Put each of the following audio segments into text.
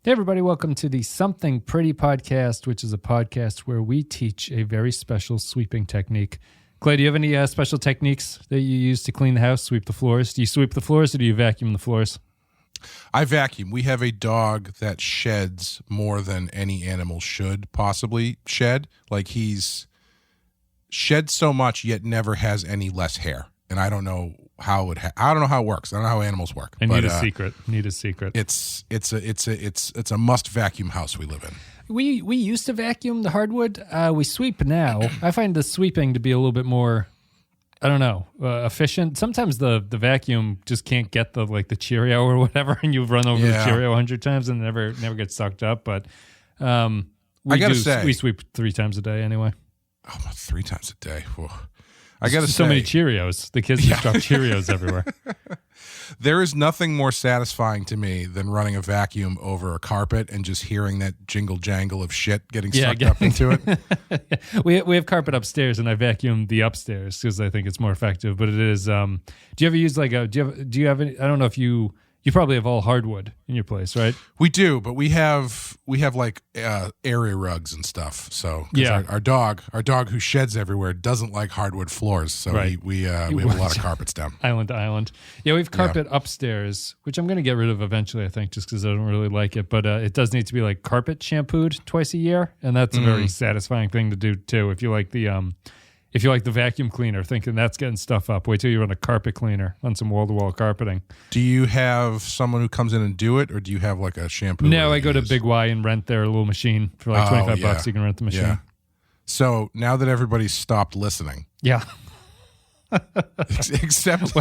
Hey, everybody. Welcome to the Something Pretty podcast, which is a podcast where we teach a very special sweeping technique. Clay, do you have any special techniques that you use to clean the house, sweep the floors? Do you sweep the floors or do you vacuum the floors? I vacuum. We have a dog that sheds more than any animal should possibly shed. Like, he's shed so much yet never has any less hair. And I don't know how it I don't know how it works. I don't know how animals work. I need a secret. It's a must vacuum house we live in. We used to vacuum the hardwood. We sweep now. I find the sweeping to be a little bit more, I don't know, efficient. Sometimes the vacuum just can't get the Cheerio or whatever, and you've run over the Cheerio 100 times and it never gets sucked up. But I gotta say, we sweep 3 times a day anyway. Oh, 3 times a day. Whoa. I gotta say, so many Cheerios. The kids just drop Cheerios everywhere. There is nothing more satisfying to me than running a vacuum over a carpet and just hearing that jingle jangle of shit getting sucked up into it. We have carpet upstairs, and I vacuum the upstairs because I think it's more effective. But it is. Do you ever use do you have any? I don't know if you probably have all hardwood in your place, right? We do, but we have like area rugs and stuff. So our dog who sheds everywhere doesn't like hardwood floors. So right. we have a lot of carpets down. Island to island. Yeah, we have carpet upstairs, which I'm going to get rid of eventually, I think, just because I don't really like it. But it does need to be like carpet shampooed twice a year, and that's a very satisfying thing to do too. If you like the vacuum cleaner, thinking that's getting stuff up, wait till you run a carpet cleaner on some wall-to-wall carpeting. Do you have someone who comes in and do it, or do you have like a shampoo? No, I go to Big Y and rent their little machine for like $25. You can rent the machine. Yeah. So now that everybody's stopped listening. Yeah. except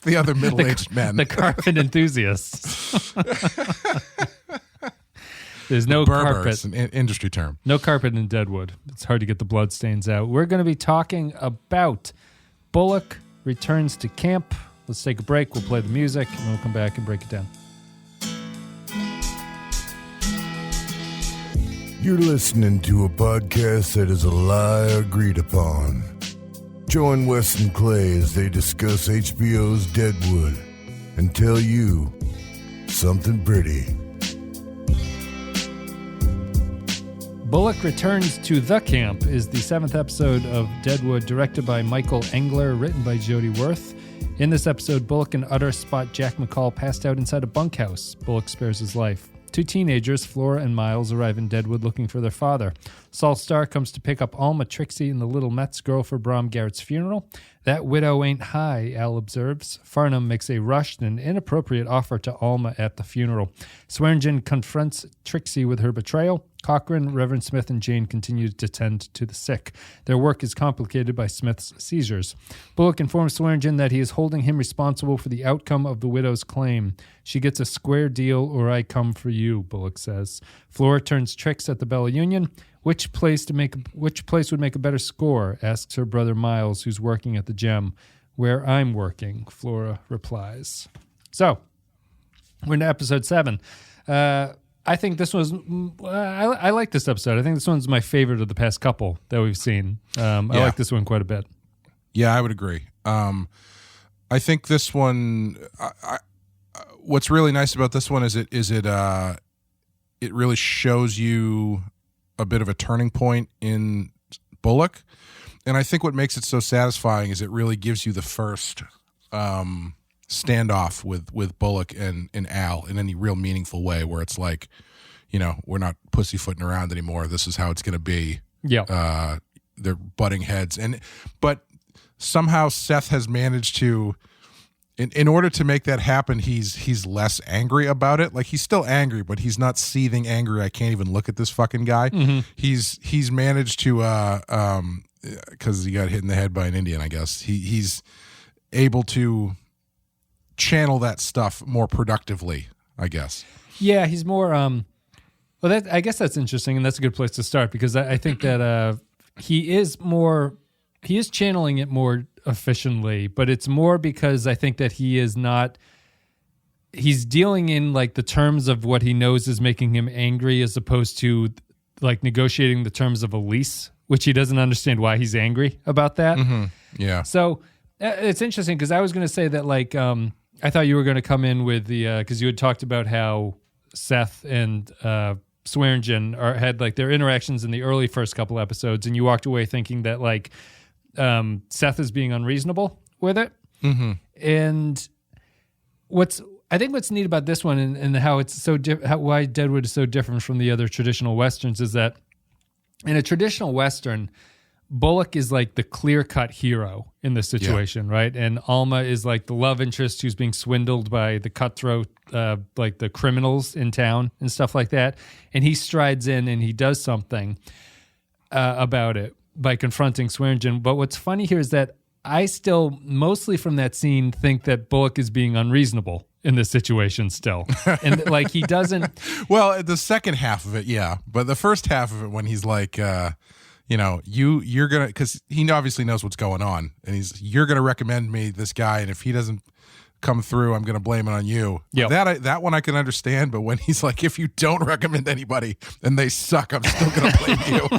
the other middle-aged men. The carpet enthusiasts. There's no carpet. It's an industry term. No carpet in Deadwood. It's hard to get the blood stains out. We're going to be talking about Bullock Returns to Camp. Let's take a break. We'll play the music, and we'll come back and break it down. You're listening to a podcast that is a lie agreed upon. Join Wes and Clay as they discuss HBO's Deadwood and tell you something pretty. Bullock Returns to the Camp is the 7th episode of Deadwood, directed by Michael Engler, written by Jody Worth. In this episode, Bullock and Utter spot Jack McCall passed out inside a bunkhouse. Bullock spares his life. 2 teenagers, Flora and Miles, arrive in Deadwood looking for their father. Saul Starr comes to pick up Alma, Trixie, and the little Mets girl for Brom Garrett's funeral. That widow ain't high, Al observes. Farnum makes a rushed and inappropriate offer to Alma at the funeral. Swearingen confronts Trixie with her betrayal. Cochran, Reverend Smith, and Jane continue to tend to the sick. Their work is complicated by Smith's seizures. Bullock informs Swearingen that he is holding him responsible for the outcome of the widow's claim. She gets a square deal or I come for you, Bullock says. Flora turns tricks at the Bella Union. Which place would make a better score, asks her brother Miles, who's working at the Gem. Where I'm working, Flora replies. So, we're into episode 7. I think this was, I like this episode. I think this one's my favorite of the past couple that we've seen. I like this one quite a bit. Yeah, I would agree. I think this one, what's really nice about this one is it really shows you a bit of a turning point in Bullock. And I think what makes it so satisfying is it really gives you the first standoff with Bullock and Al in any real meaningful way, where it's like, we're not pussyfooting around anymore. This is how it's going to be. Yeah. They're butting heads. But somehow Seth has managed to, in order to make that happen, he's less angry about it. Like, he's still angry, but he's not seething angry. I can't even look at this fucking guy. Mm-hmm. He's managed to, because he got hit in the head by an Indian, I guess. He's able to channel that stuff more productively, I guess. Yeah, he's more. I guess that's interesting, and that's a good place to start, because I think that he is channeling it more efficiently, but it's more because I think that he's dealing in like the terms of what he knows is making him angry, as opposed to like negotiating the terms of a lease, which he doesn't understand why he's angry about that. Mm-hmm. Yeah. So it's interesting, because I was going to say that, like, I thought you were going to come in with the, because you had talked about how Seth and Swearingen had like their interactions in the early first couple episodes, and you walked away thinking that like Seth is being unreasonable with it. Mm-hmm. And I think what's neat about this one and how it's so why Deadwood is so different from the other traditional Westerns is that in a traditional Western, Bullock is like the clear-cut hero in this situation, right? And Alma is like the love interest who's being swindled by the cutthroat, like the criminals in town and stuff like that. And he strides in and he does something about it by confronting Swearingen. But what's funny here is that I still, mostly from that scene, think that Bullock is being unreasonable in this situation still. And like he doesn't... Well, the second half of it, yeah. But the first half of it when he's like... you're gonna, because he obviously knows what's going on, and you're gonna recommend me this guy, and if he doesn't come through, I'm gonna blame it on you. Yep. That one I can understand, but when he's like, if you don't recommend anybody and they suck, I'm still gonna blame you.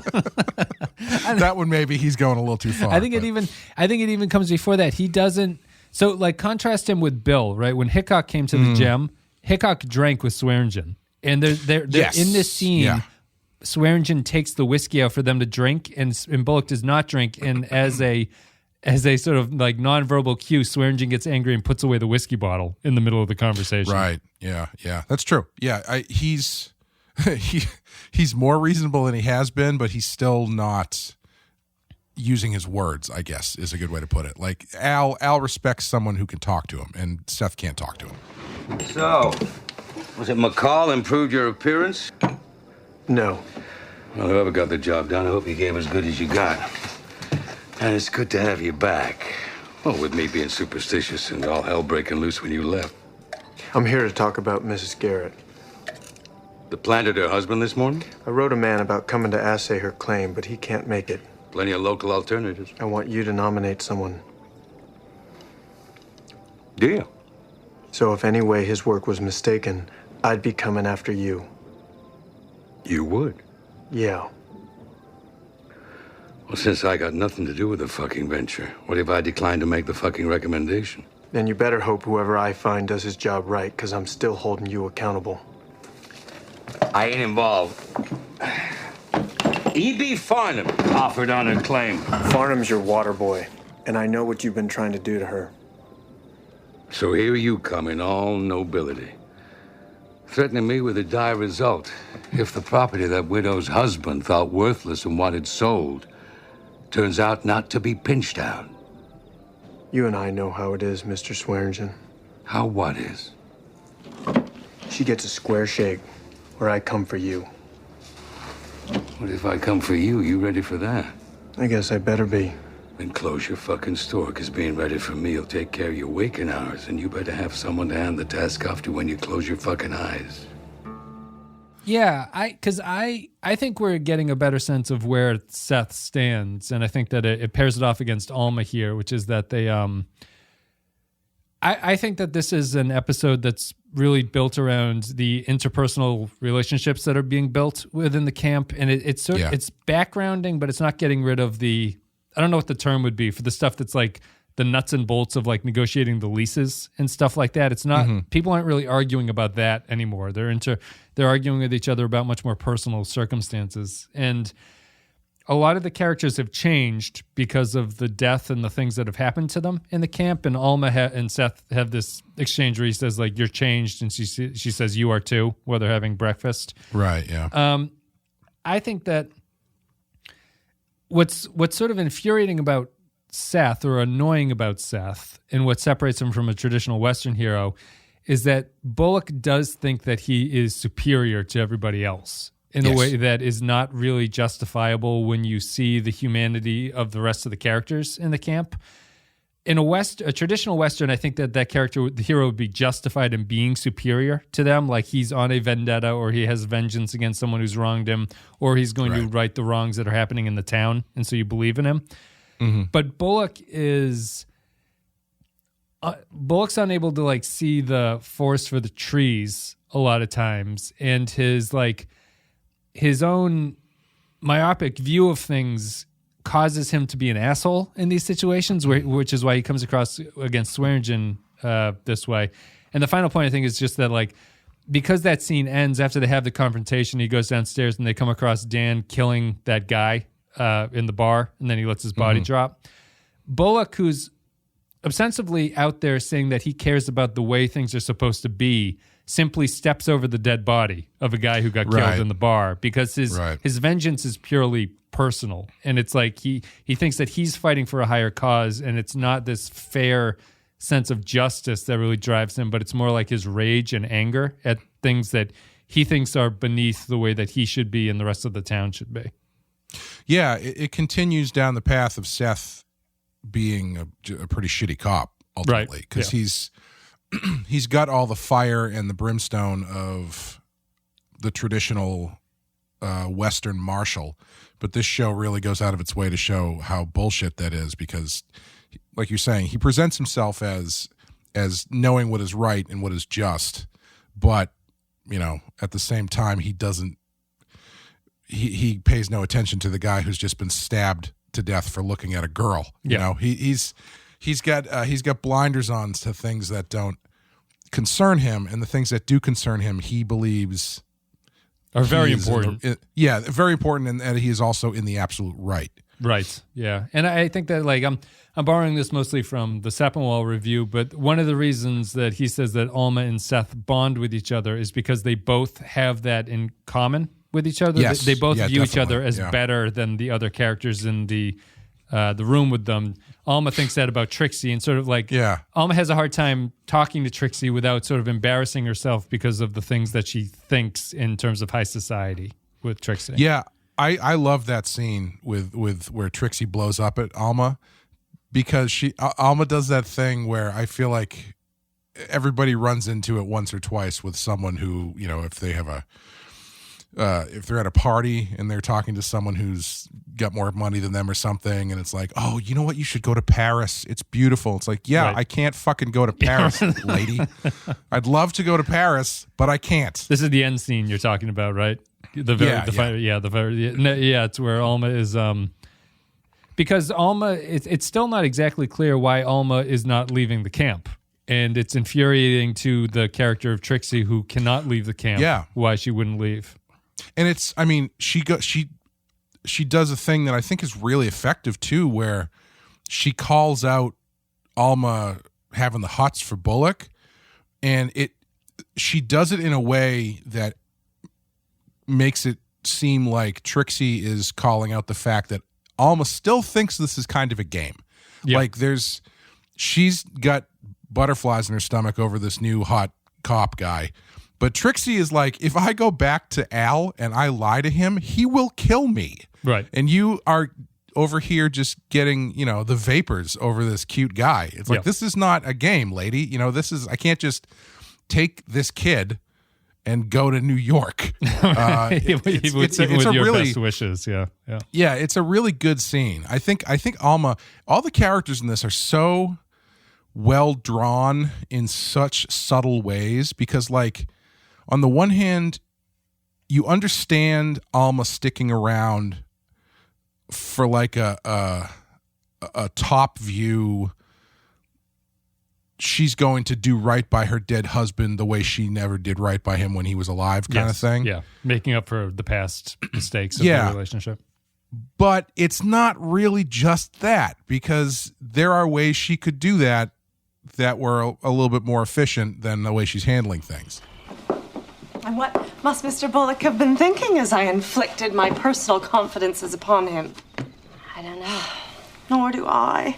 That one maybe he's going a little too far. I think it even comes before that. He doesn't. So like contrast him with Bill, right? When Hickok came to the gem, Hickok drank with Swearingen, and they're Yes. in this scene. Yeah. Swearingen takes the whiskey out for them to drink, and Bullock does not drink. And as a sort of like nonverbal cue, Swearingen gets angry and puts away the whiskey bottle in the middle of the conversation. Right. Yeah. That's true. Yeah. He's more reasonable than he has been, but he's still not using his words, I guess, is a good way to put it. Like Al respects someone who can talk to him, and Seth can't talk to him. So, was it McCall improved your appearance? No. Well, whoever got the job done, I hope you gave as good as you got. And it's good to have you back. Well, with me being superstitious and all hell breaking loose when you left. I'm here to talk about Mrs. Garrett. The planted her husband this morning? I wrote a man about coming to assay her claim, but he can't make it. Plenty of local alternatives. I want you to nominate someone. Deal. So if any way his work was mistaken, I'd be coming after you. You would? Yeah. Well, since I got nothing to do with the fucking venture, what if I decline to make the fucking recommendation? Then you better hope whoever I find does his job right, because I'm still holding you accountable. I ain't involved. E.B. Farnum offered on her claim. Farnum's your water boy, and I know what you've been trying to do to her. So here you come in all nobility, threatening me with a dire result if the property that widow's husband thought worthless and wanted sold turns out not to be pinched out. You and I know how it is, Mr. Swearingen. How what is? She gets a square shake, or I come for you. What if I come for you? You ready for that? I guess I better be. Then close your fucking store, because being ready for me will take care of your waking hours, and you better have someone to hand the task off to when you close your fucking eyes. Yeah, because I think we're getting a better sense of where Seth stands, and I think that it pairs it off against Alma here, which is that they I think that this is an episode that's really built around the interpersonal relationships that are being built within the camp, and it's backgrounding, but it's not getting rid of the, I don't know what the term would be for the stuff that's like the nuts and bolts of like negotiating the leases and stuff like that. It's not, people aren't really arguing about that anymore. They're arguing with each other about much more personal circumstances. And a lot of the characters have changed because of the death and the things that have happened to them in the camp. And Alma and Seth have this exchange where he says like, you're changed. And she says, you are too, while they're having breakfast. Right. Yeah. I think that what's sort of infuriating about Seth, or annoying about Seth, and what separates him from a traditional Western hero, is that Bullock does think that he is superior to everybody else in a way that is not really justifiable when you see the humanity of the rest of the characters in the camp. In a traditional Western, I think that character, the hero, would be justified in being superior to them, like he's on a vendetta, or he has vengeance against someone who's wronged him, or he's going to right the wrongs that are happening in the town, and so you believe in him. But Bullock's unable to like see the forest for the trees a lot of times, and his own myopic view of things causes him to be an asshole in these situations, which is why he comes across against Swearingen this way. And the final point, I think, is just that like because that scene ends after they have the confrontation, he goes downstairs and they come across Dan killing that guy in the bar, and then he lets his body drop. Bullock, who's ostensibly out there saying that he cares about the way things are supposed to be, simply steps over the dead body of a guy who got killed in the bar because his vengeance is purely personal. And it's like he thinks that he's fighting for a higher cause, and it's not this fair sense of justice that really drives him, but it's more like his rage and anger at things that he thinks are beneath the way that he should be and the rest of the town should be. Yeah, it continues down the path of Seth being a pretty shitty cop, ultimately, because he's got all the fire and the brimstone of the traditional Western marshal, but this show really goes out of its way to show how bullshit that is, because, like you're saying, he presents himself as knowing what is right and what is just, but, you know, at the same time, he doesn't. He pays no attention to the guy who's just been stabbed to death for looking at a girl. You know, he's got blinders on to things that don't concern him, and the things that do concern him, he believes are very important. Very important, and he is also in the absolute right. Right. Yeah, and I think that, like, I'm borrowing this mostly from the Sappenwall review, but one of the reasons that he says that Alma and Seth bond with each other is because they both have that in common with each other. Yes. They both view each definitely. other as better than the other characters in the room with them. Alma thinks that about Trixie, and sort of like Alma has a hard time talking to Trixie without sort of embarrassing herself because of the things that she thinks in terms of high society with Trixie. Yeah, I love that scene with where Trixie blows up at Alma, because Alma does that thing where I feel like everybody runs into it once or twice with someone who, you know, if they have if they're at a party and they're talking to someone who's got more money than them or something, and it's like, oh, you know what? You should go to Paris. It's beautiful. It's like, I can't fucking go to Paris, lady. I'd love to go to Paris, but I can't. This is the end scene you're talking about, right? It's where Alma is, because Alma, it's still not exactly clear why Alma is not leaving the camp. And it's infuriating to the character of Trixie, who cannot leave the camp, why she wouldn't leave. And it's, I mean, she does a thing that I think is really effective too, where she calls out Alma having the hots for Bullock, and she does it in a way that makes it seem like Trixie is calling out the fact that Alma still thinks this is kind of a game. Yep. Like she's got butterflies in her stomach over this new hot cop guy. But Trixie is like, if I go back to Al and I lie to him, he will kill me. Right. And you are over here just getting, you know, the vapors over this cute guy. It's like, this is not a game, lady. You know, I can't just take this kid and go to New York. It's a your really, best wishes. Yeah. It's a really good scene. I think Alma, all the characters in this are so well drawn in such subtle ways, because, like, on the one hand, you understand Alma sticking around for like a top view. She's going to do right by her dead husband the way she never did right by him when he was alive, kind of thing. Yeah, making up for the past mistakes of the relationship. But it's not really just that, because there are ways she could do that were a little bit more efficient than the way she's handling things. And what must Mr. Bullock have been thinking as I inflicted my personal confidences upon him? I don't know. Nor do I.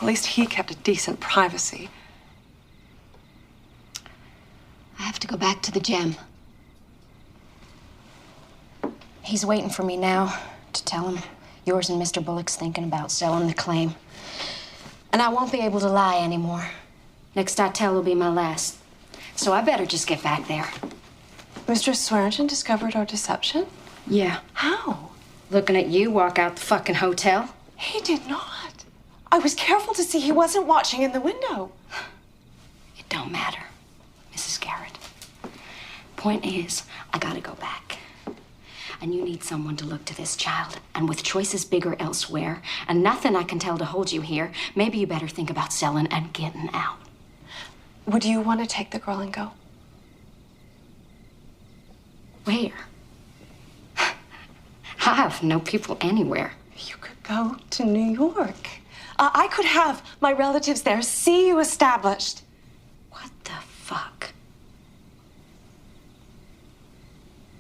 At least he kept a decent privacy. I have to go back to the gym. He's waiting for me now to tell him yours and Mr. Bullock's thinking about selling the claim. And I won't be able to lie anymore. Next I tell will be my last. So I better just get back there. Mr. Swearingen discovered our deception? Yeah. How? Looking at you walk out the fucking hotel. He did not. I was careful to see he wasn't watching in the window. It don't matter, Mrs. Garrett. Point is, I gotta go back. And you need someone to look to this child. And with choices bigger elsewhere, and nothing I can tell to hold you here, maybe you better think about selling and getting out. Would you want to take the girl and go? Where? I have no people anywhere. You could go to New York. I could have my relatives there, see you established. What the fuck?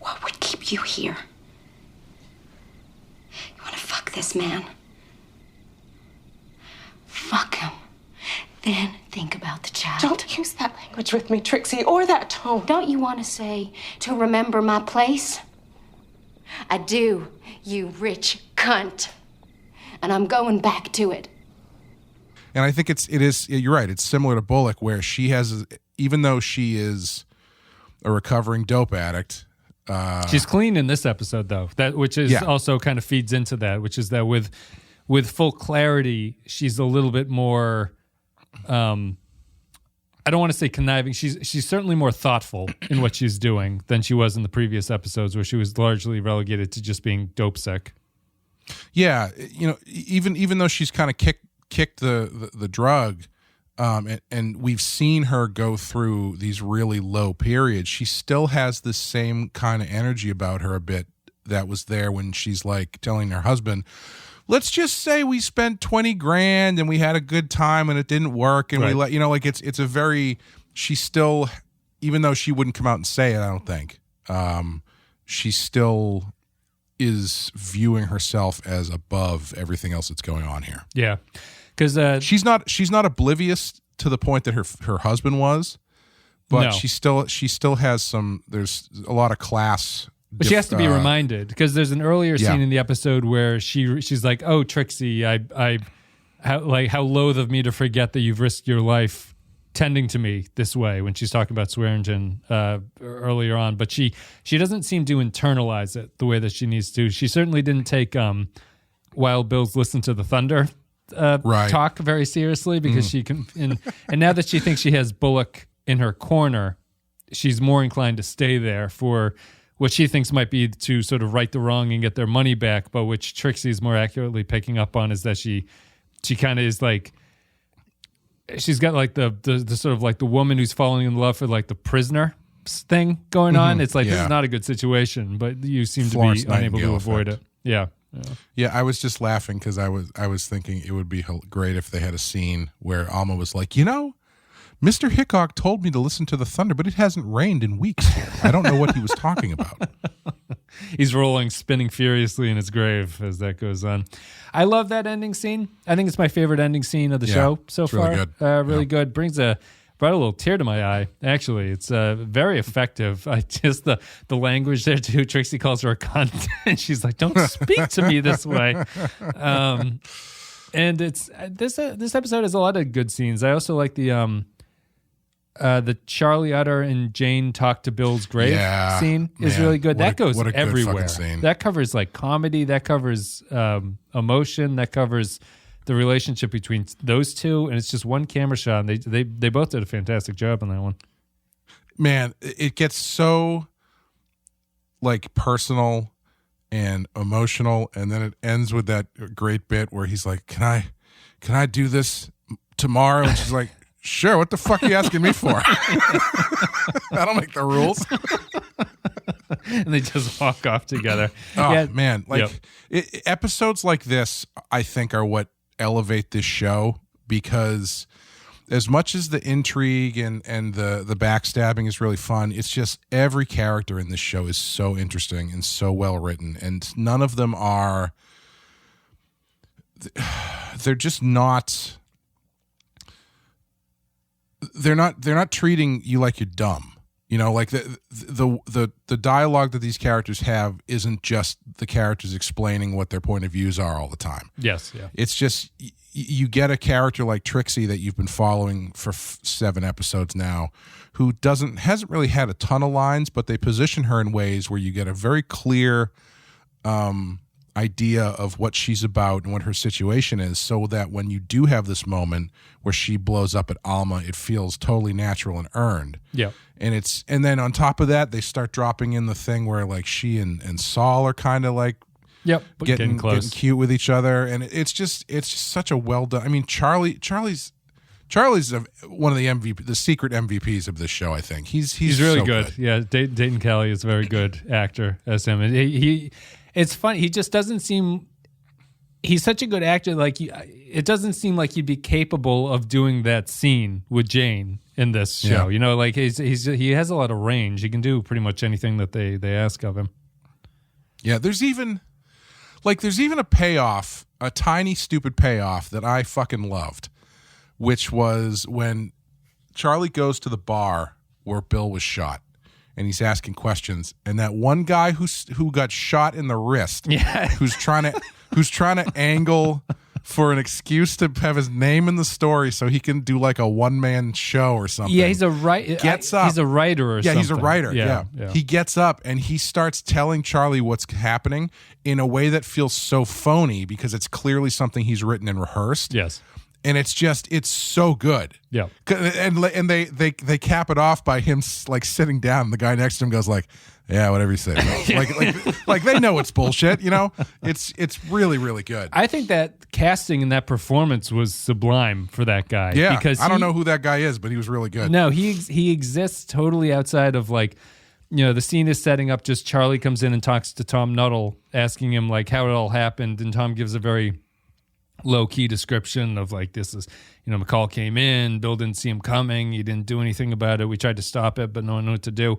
What would keep you here? You want to fuck this man? Fuck him. Then think about the child. Don't use that language with me, Trixie, or that tone. Don't you want to say, to remember my place? I do, you rich cunt. And I'm going back to it. And I think it is, you're right, it's similar to Bullock, where she has, even though she is a recovering dope addict. She's clean in this episode, though, which is also kind of feeds into that, which is that with full clarity, she's a little bit more, I don't want to say conniving. She's certainly more thoughtful in what she's doing than she was in the previous episodes, where she was largely relegated to just being dope sick. Yeah, even though she's kind of kicked the drug, and we've seen her go through these really low periods, she still has this same kind of energy about her a bit that was there when she's like telling her husband, let's just say we spent $20,000 and we had a good time and it didn't work, and we it's a very, she still, even though she wouldn't come out and say it, I don't think, she still is viewing herself as above everything else that's going on here. Yeah, because she's not oblivious to the point that her husband was, but she still has some. There's a lot of class. But she has to be reminded, because there's an earlier scene in the episode where she's like, "Oh, Trixie, how loath of me to forget that you've risked your life tending to me this way," when she's talking about Swearingen earlier on. But she doesn't seem to internalize it the way that she needs to. She certainly didn't take Wild Bill's "Listen to the Thunder" talk very seriously, because she can. And now that she thinks she has Bullock in her corner, she's more inclined to stay there for what she thinks might be to sort of right the wrong and get their money back, but which Trixie's more accurately picking up on is that she kind of is like, she's got like the sort of like the woman who's falling in love for like the prisoner thing going on. It's like, this is not a good situation, but you seem to be unable to avoid it. Yeah. I was just laughing because I was thinking it would be great if they had a scene where Alma was like, Mr. Hickok told me to listen to the thunder, but it hasn't rained in weeks here. I don't know what he was talking about. He's spinning furiously in his grave as that goes on. I love that ending scene. I think it's my favorite ending scene of the show so far. Really good. Really good. Brought a little tear to my eye. Actually, it's very effective. Just the language there too. Trixie calls her a cunt, and she's like, "Don't speak to me this way." And it's this episode has a lot of good scenes. I also like the Charlie Utter and Jane talk to Bill's grave scene is really good. That goes everywhere. That covers like comedy. That covers emotion. That covers the relationship between those two. And it's just one camera shot. And they both did a fantastic job on that one. Man, it gets so like personal and emotional. And then it ends with that great bit where he's like, can I do this tomorrow? And she's like, sure, what the fuck are you asking me for? I don't make the rules. And they just walk off together. Oh, man. Episodes like this, I think, are what elevate this show, because as much as the intrigue and the backstabbing is really fun, it's just every character in this show is so interesting and so well written. And none of them are... They're just not... They're not treating you like you're dumb. Like the dialogue that these characters have isn't just the characters explaining what their point of views are all the time. Yes, yeah. It's just you get a character like Trixie that you've been following for 7 episodes now, who hasn't really had a ton of lines, but they position her in ways where you get a very clear idea of what she's about and what her situation is, so that when you do have this moment where she blows up at Alma, it feels totally natural and earned. Yeah. And then on top of that, they start dropping in the thing where like she and Saul are kind of like getting cute with each other, and it's just such a well done. I mean, Charlie's Charlie's one of the secret MVPs of this show. I think he's really so good. Yeah, Dayton Kelly is a very good actor as him, and he it's funny. He just doesn't seem. He's such a good actor. Like it doesn't seem like he'd be capable of doing that scene with Jane in this show. Yeah. You know, like he has a lot of range. He can do pretty much anything that they ask of him. Yeah, there's even a payoff, a tiny stupid payoff that I fucking loved, which was when Charlie goes to the bar where Bill was shot. And he's asking questions, and that one guy who got shot in the wrist, who's trying to angle for an excuse to have his name in the story so he can do like a one-man show or something. Yeah, he's a writer. Gets up. He's a writer or something. Yeah, he's a writer. Yeah. He gets up and he starts telling Charlie what's happening in a way that feels so phony because it's clearly something he's written and rehearsed. Yes. And it's so good. Yeah. And they cap it off by him like sitting down. And the guy next to him goes like, yeah, whatever you say. like they know it's bullshit, you know? It's really, really good. I think that casting and that performance was sublime for that guy. Yeah. Because I don't know who that guy is, but he was really good. No, he exists totally outside of like, you know, the scene is setting up just Charlie comes in and talks to Tom Nuttall, asking him like how it all happened. And Tom gives a very low-key description of like, this is, you know, McCall came in, Bill didn't see him coming, he didn't do anything about it, we tried to stop it, but no one knew what to do.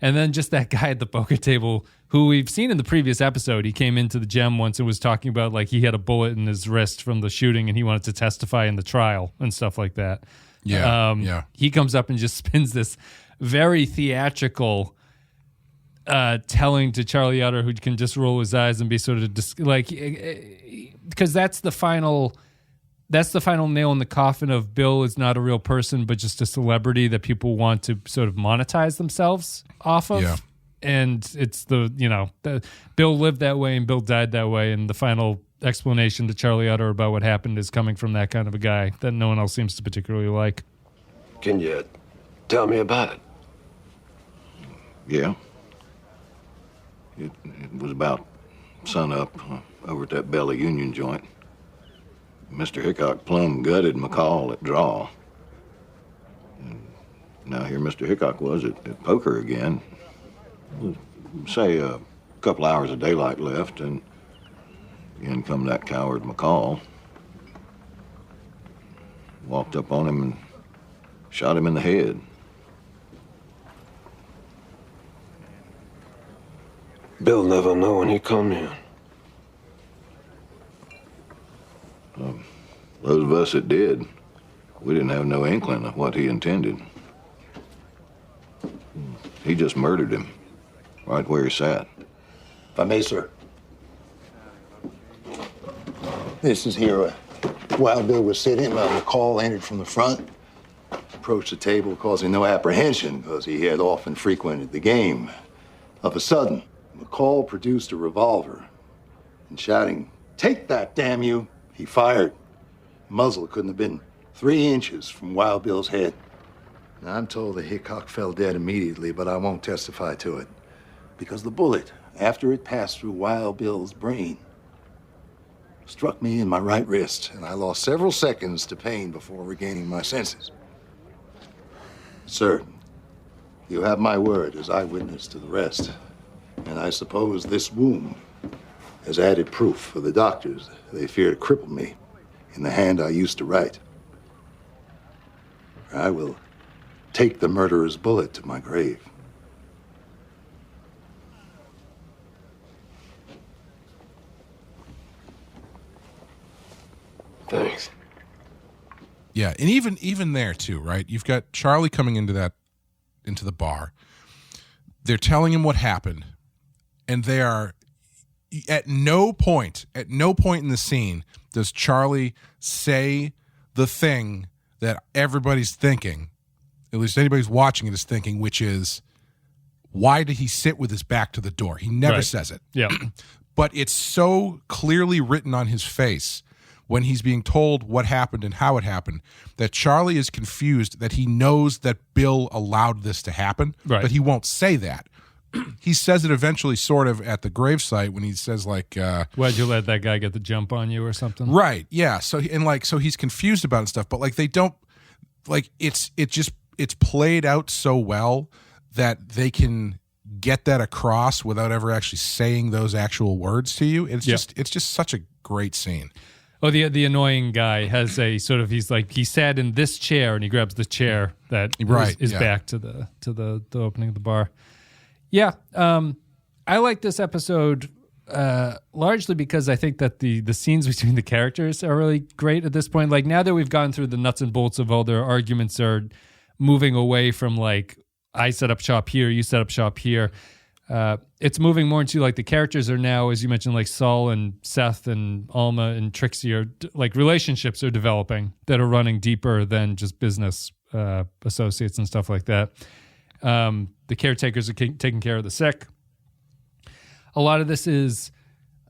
And then just that guy at the poker table who we've seen in the previous episode, he came into the gem once and was talking about like he had a bullet in his wrist from the shooting and he wanted to testify in the trial and stuff like that. Yeah. He comes up and just spins this very theatrical telling to Charlie Utter, who can just roll his eyes and be sort of because that's the final nail in the coffin of Bill is not a real person, but just a celebrity that people want to sort of monetize themselves off of. Yeah. And it's Bill lived that way and Bill died that way. And the final explanation to Charlie Utter about what happened is coming from that kind of a guy that no one else seems to particularly like. Can you tell me about it? Yeah. It was about sunup over at that Bella Union joint. Mr. Hickok plumb gutted McCall at draw. And now here Mr. Hickok was at poker again. Say a couple hours of daylight left, and in come that coward McCall. Walked up on him and shot him in the head. Bill never know when he come in. Those of us that did, we didn't have no inkling of what he intended. He just murdered him, right where he sat. If I may, sir. This is here Wild Bill was sitting. McCall entered from the front, approached the table, causing no apprehension because he had often frequented the game. Of a sudden, McCall produced a revolver and shouting, "Take that, damn you!" he fired. The muzzle couldn't have been 3 inches from Wild Bill's head. Now, I'm told that Hickok fell dead immediately, but I won't testify to it. Because the bullet, after it passed through Wild Bill's brain, struck me in my right wrist, and I lost several seconds to pain before regaining my senses. Sir, you have my word as eyewitness to the rest. And I suppose this wound has added proof for the doctors. They fear to cripple me in the hand I used to write. I will take the murderer's bullet to my grave. Thanks. Yeah, and even there too, right? You've got Charlie coming into the bar. They're telling him what happened, and they are at no point in the scene does Charlie say the thing that everybody's thinking, at least anybody who's watching it is thinking, which is, why did he sit with his back to the door? He never says it. Yeah. But it's so clearly written on his face when he's being told what happened and how it happened that Charlie is confused, that he knows that Bill allowed this to happen, but he won't say that. He says it eventually sort of at the gravesite when he says like, why'd you let that guy get the jump on you or something? Right. Yeah. So he's confused about it and stuff, but like they don't like it's played out so well that they can get that across without ever actually saying those actual words to you. It's just such a great scene. Oh, the annoying guy has a sort of, he sat in this chair and he grabs the chair that is back to the opening of the bar. Yeah. I like this episode largely because I think that the scenes between the characters are really great at this point. Like, now that we've gone through the nuts and bolts of all their arguments are moving away from like, I set up shop here, you set up shop here. It's moving more into like the characters are now, as you mentioned, like Saul and Seth and Alma and Trixie are like relationships are developing that are running deeper than just business associates and stuff like that. The caretakers are taking care of the sick. A lot of this is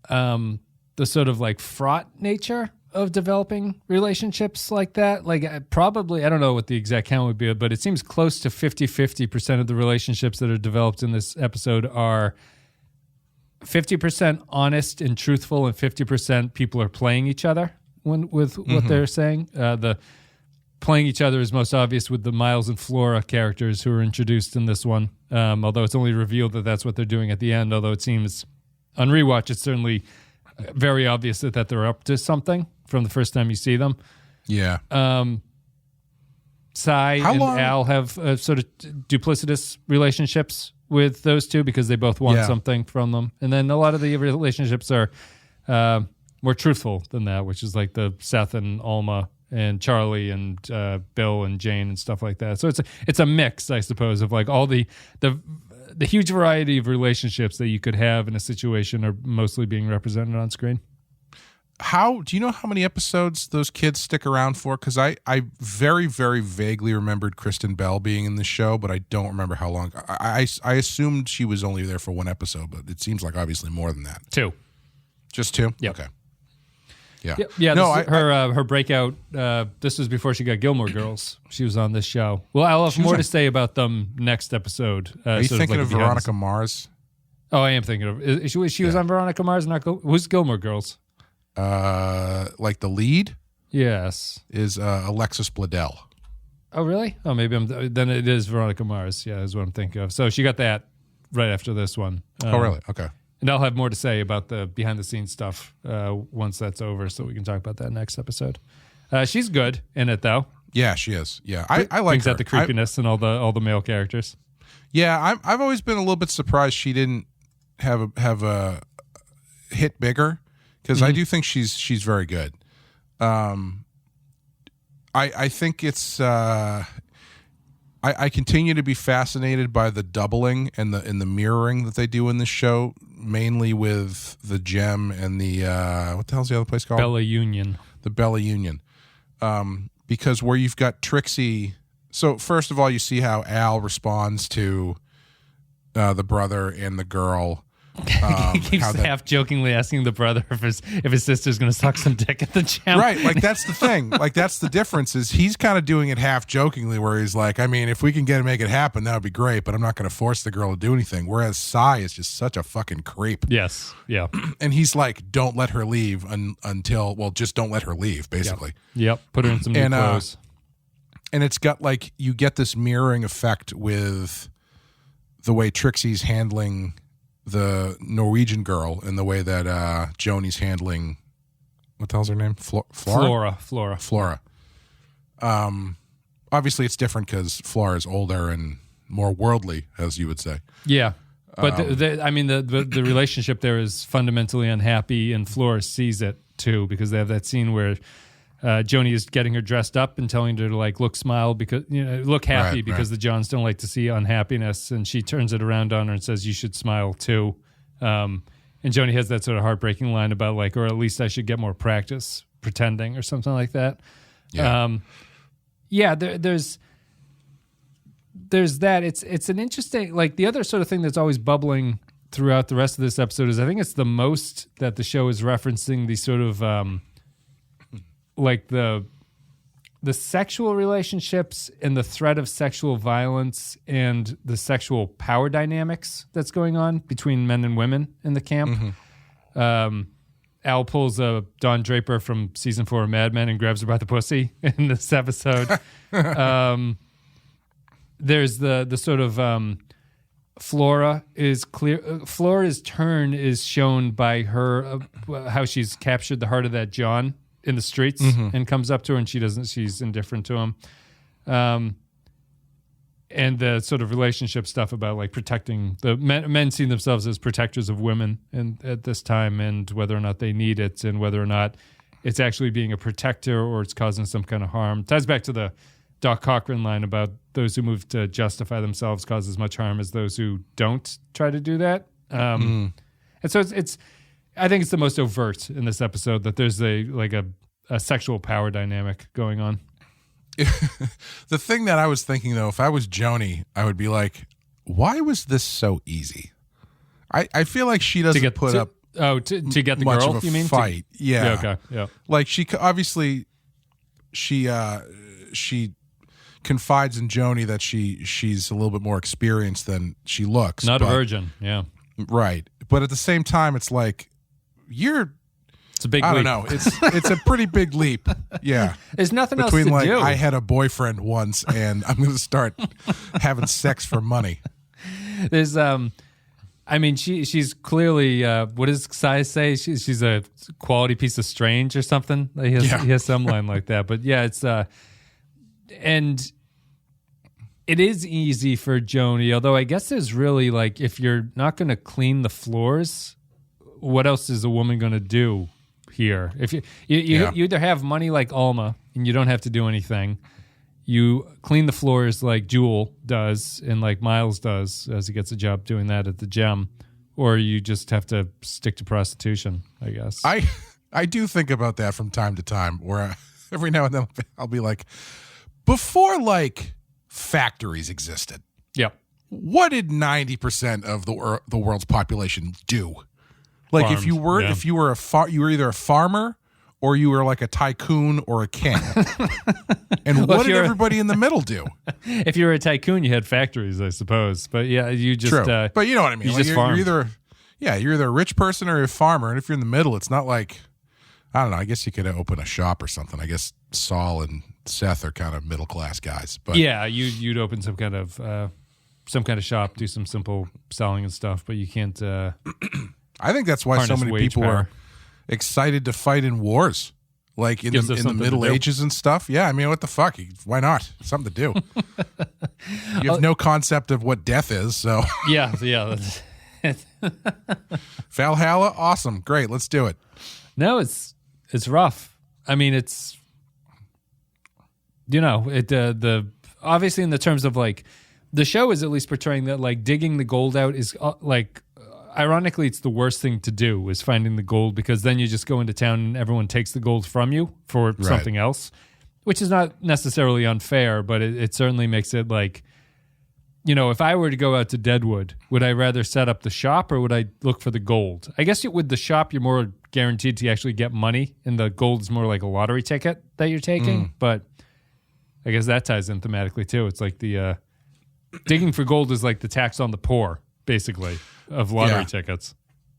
the sort of like fraught nature of developing relationships like that. Like probably, I don't know what the exact count would be, but it seems close to 50% of the relationships that are developed in this episode are 50% honest and truthful, and 50% people are playing each other with what they're saying. The playing each other is most obvious with the Miles and Flora characters who are introduced in this one. Although it's only revealed that that's what they're doing at the end, although it seems on rewatch, it's certainly very obvious that they're up to something from the first time you see them. Yeah. Cy and Al have sort of duplicitous relationships with those two because they both want something from them. And then a lot of the relationships are more truthful than that, which is like the Seth and Alma and Charlie and Bill and Jane and stuff like that. So it's a mix, I suppose, of like all the huge variety of relationships that you could have in a situation are mostly being represented on screen. Do you know how many episodes those kids stick around for? Because I very, very vaguely remembered Kristen Bell being in the show, but I don't remember how long. I assumed she was only there for one episode, but it seems like obviously more than that. 2. Just 2? Yep. Okay. Yeah. Yeah. No, her breakout. This was before she got Gilmore Girls. She was on this show. Well, I'll have more to say about them next episode. Are you thinking of Veronica Mars? Oh, I am thinking of. She was on Veronica Mars. Who's Gilmore Girls? Like the lead? Yes. Is Alexis Bledel. Oh, really? Oh, maybe then it is Veronica Mars. Yeah, is what I'm thinking of. So she got that right after this one. Oh, really? Okay. And I'll have more to say about the behind-the-scenes stuff once that's over, so we can talk about that next episode. She's good in it, though. Yeah, she is. Yeah, I like brings her. Out the creepiness and all the male characters. Yeah, I've always been a little bit surprised she didn't have a hit bigger, because I do think she's very good. I think it's. I continue to be fascinated by the doubling and the mirroring that they do in this show, mainly with the Gem and the what the hell's the other place called? Bella Union. The Bella Union, because where you've got Trixie. So first of all, you see how Al responds to the brother and the girl. He keeps half jokingly asking the brother if his sister's going to suck some dick at the gym. Right, like that's the thing. Like that's the difference is he's kind of doing it half jokingly, where he's like, I mean, if we can make it happen, that would be great, but I'm not going to force the girl to do anything. Whereas Cy is just such a fucking creep. Yes, yeah. And he's like, don't let her leave just don't let her leave, basically. Yep. Put her in some new clothes. And it's got like you get this mirroring effect with the way Trixie's handling the Norwegian girl and the way that Joni's handling, what the hell's her name? Flora. Obviously, it's different because Flora is older and more worldly, as you would say. Yeah, but the relationship there is fundamentally unhappy, and Flora sees it too because they have that scene where Joni is getting her dressed up and telling her to like look happy because the Johns don't like to see unhappiness, and she turns it around on her and says you should smile too. And Joni has that sort of heartbreaking line about like, or at least I should get more practice pretending or something like that. Yeah. There's that. It's an interesting, like the other sort of thing that's always bubbling throughout the rest of this episode is I think it's the most that the show is referencing the sort of like the sexual relationships and the threat of sexual violence and the sexual power dynamics that's going on between men and women in the camp. Al pulls a Don Draper from season 4 of Mad Men and grabs her by the pussy in this episode. There's the sort of Flora is clear. Flora's turn is shown by her how she's captured the heart of that John in the streets and comes up to her and she's indifferent to him. And the sort of relationship stuff about like protecting the men seeing themselves as protectors of women and at this time, and whether or not they need it and whether or not it's actually being a protector or it's causing some kind of harm. Ties back to the Doc Cochran line about those who move to justify themselves cause as much harm as those who don't try to do that. And so it's I think it's the most overt in this episode that there's a sexual power dynamic going on. The thing that I was thinking, though, if I was Joni, I would be like, why was this so easy? I feel like she doesn't put up to get the much girl, of a you mean? fight. Yeah. Okay. Yeah. Like she obviously she confides in Joni that she's a little bit more experienced than she looks. Not a virgin. Yeah. Right. But at the same time, it's like it's a big leap. I don't know. It's a pretty big leap. Yeah. There's nothing else between to like do. I had a boyfriend once and I'm going to start having sex for money. There's I mean she's clearly what does Size say? She's a quality piece of strange or something. He has some line like that. But yeah, it's and it is easy for Joni, although I guess there's really like if you're not going to clean the floors, what else is a woman going to do here? If you either have money like Alma and you don't have to do anything, you clean the floors like Jewel does and like Miles does as he gets a job doing that at the gym, or you just have to stick to prostitution, I guess. I do think about that from time to time where every now and then I'll be like, before like factories existed, what did 90% of the world's population do? Like Farms, if you were you were either a farmer or you were like a tycoon or a king. And what did everybody in the middle do? If you were a tycoon, you had factories, I suppose. But yeah, you just true. But you know what I mean. You're either a rich person or a farmer, and if you're in the middle, it's not like I don't know. I guess you could open a shop or something. I guess Saul and Seth are kind of middle class guys. But yeah, you'd open some kind of shop, do some simple selling and stuff, but you can't. I think that's why so many people are excited to fight in wars, like in the Middle Ages and stuff. Yeah, I mean, what the fuck? Why not? Something to do. You have no concept of what death is, so yeah. Valhalla, awesome, great, let's do it. No, it's rough. I mean, it's the obviously in the terms of like the show is at least portraying that like digging the gold out is like. Ironically, it's the worst thing to do is finding the gold because then you just go into town and everyone takes the gold from you for something else, which is not necessarily unfair, but it certainly makes it like, if I were to go out to Deadwood, would I rather set up the shop or would I look for the gold? I guess with the shop, you're more guaranteed to actually get money and the gold is more like a lottery ticket that you're taking. But I guess that ties in thematically too. It's like the digging for gold is like the tax on the poor, basically. Of lottery tickets.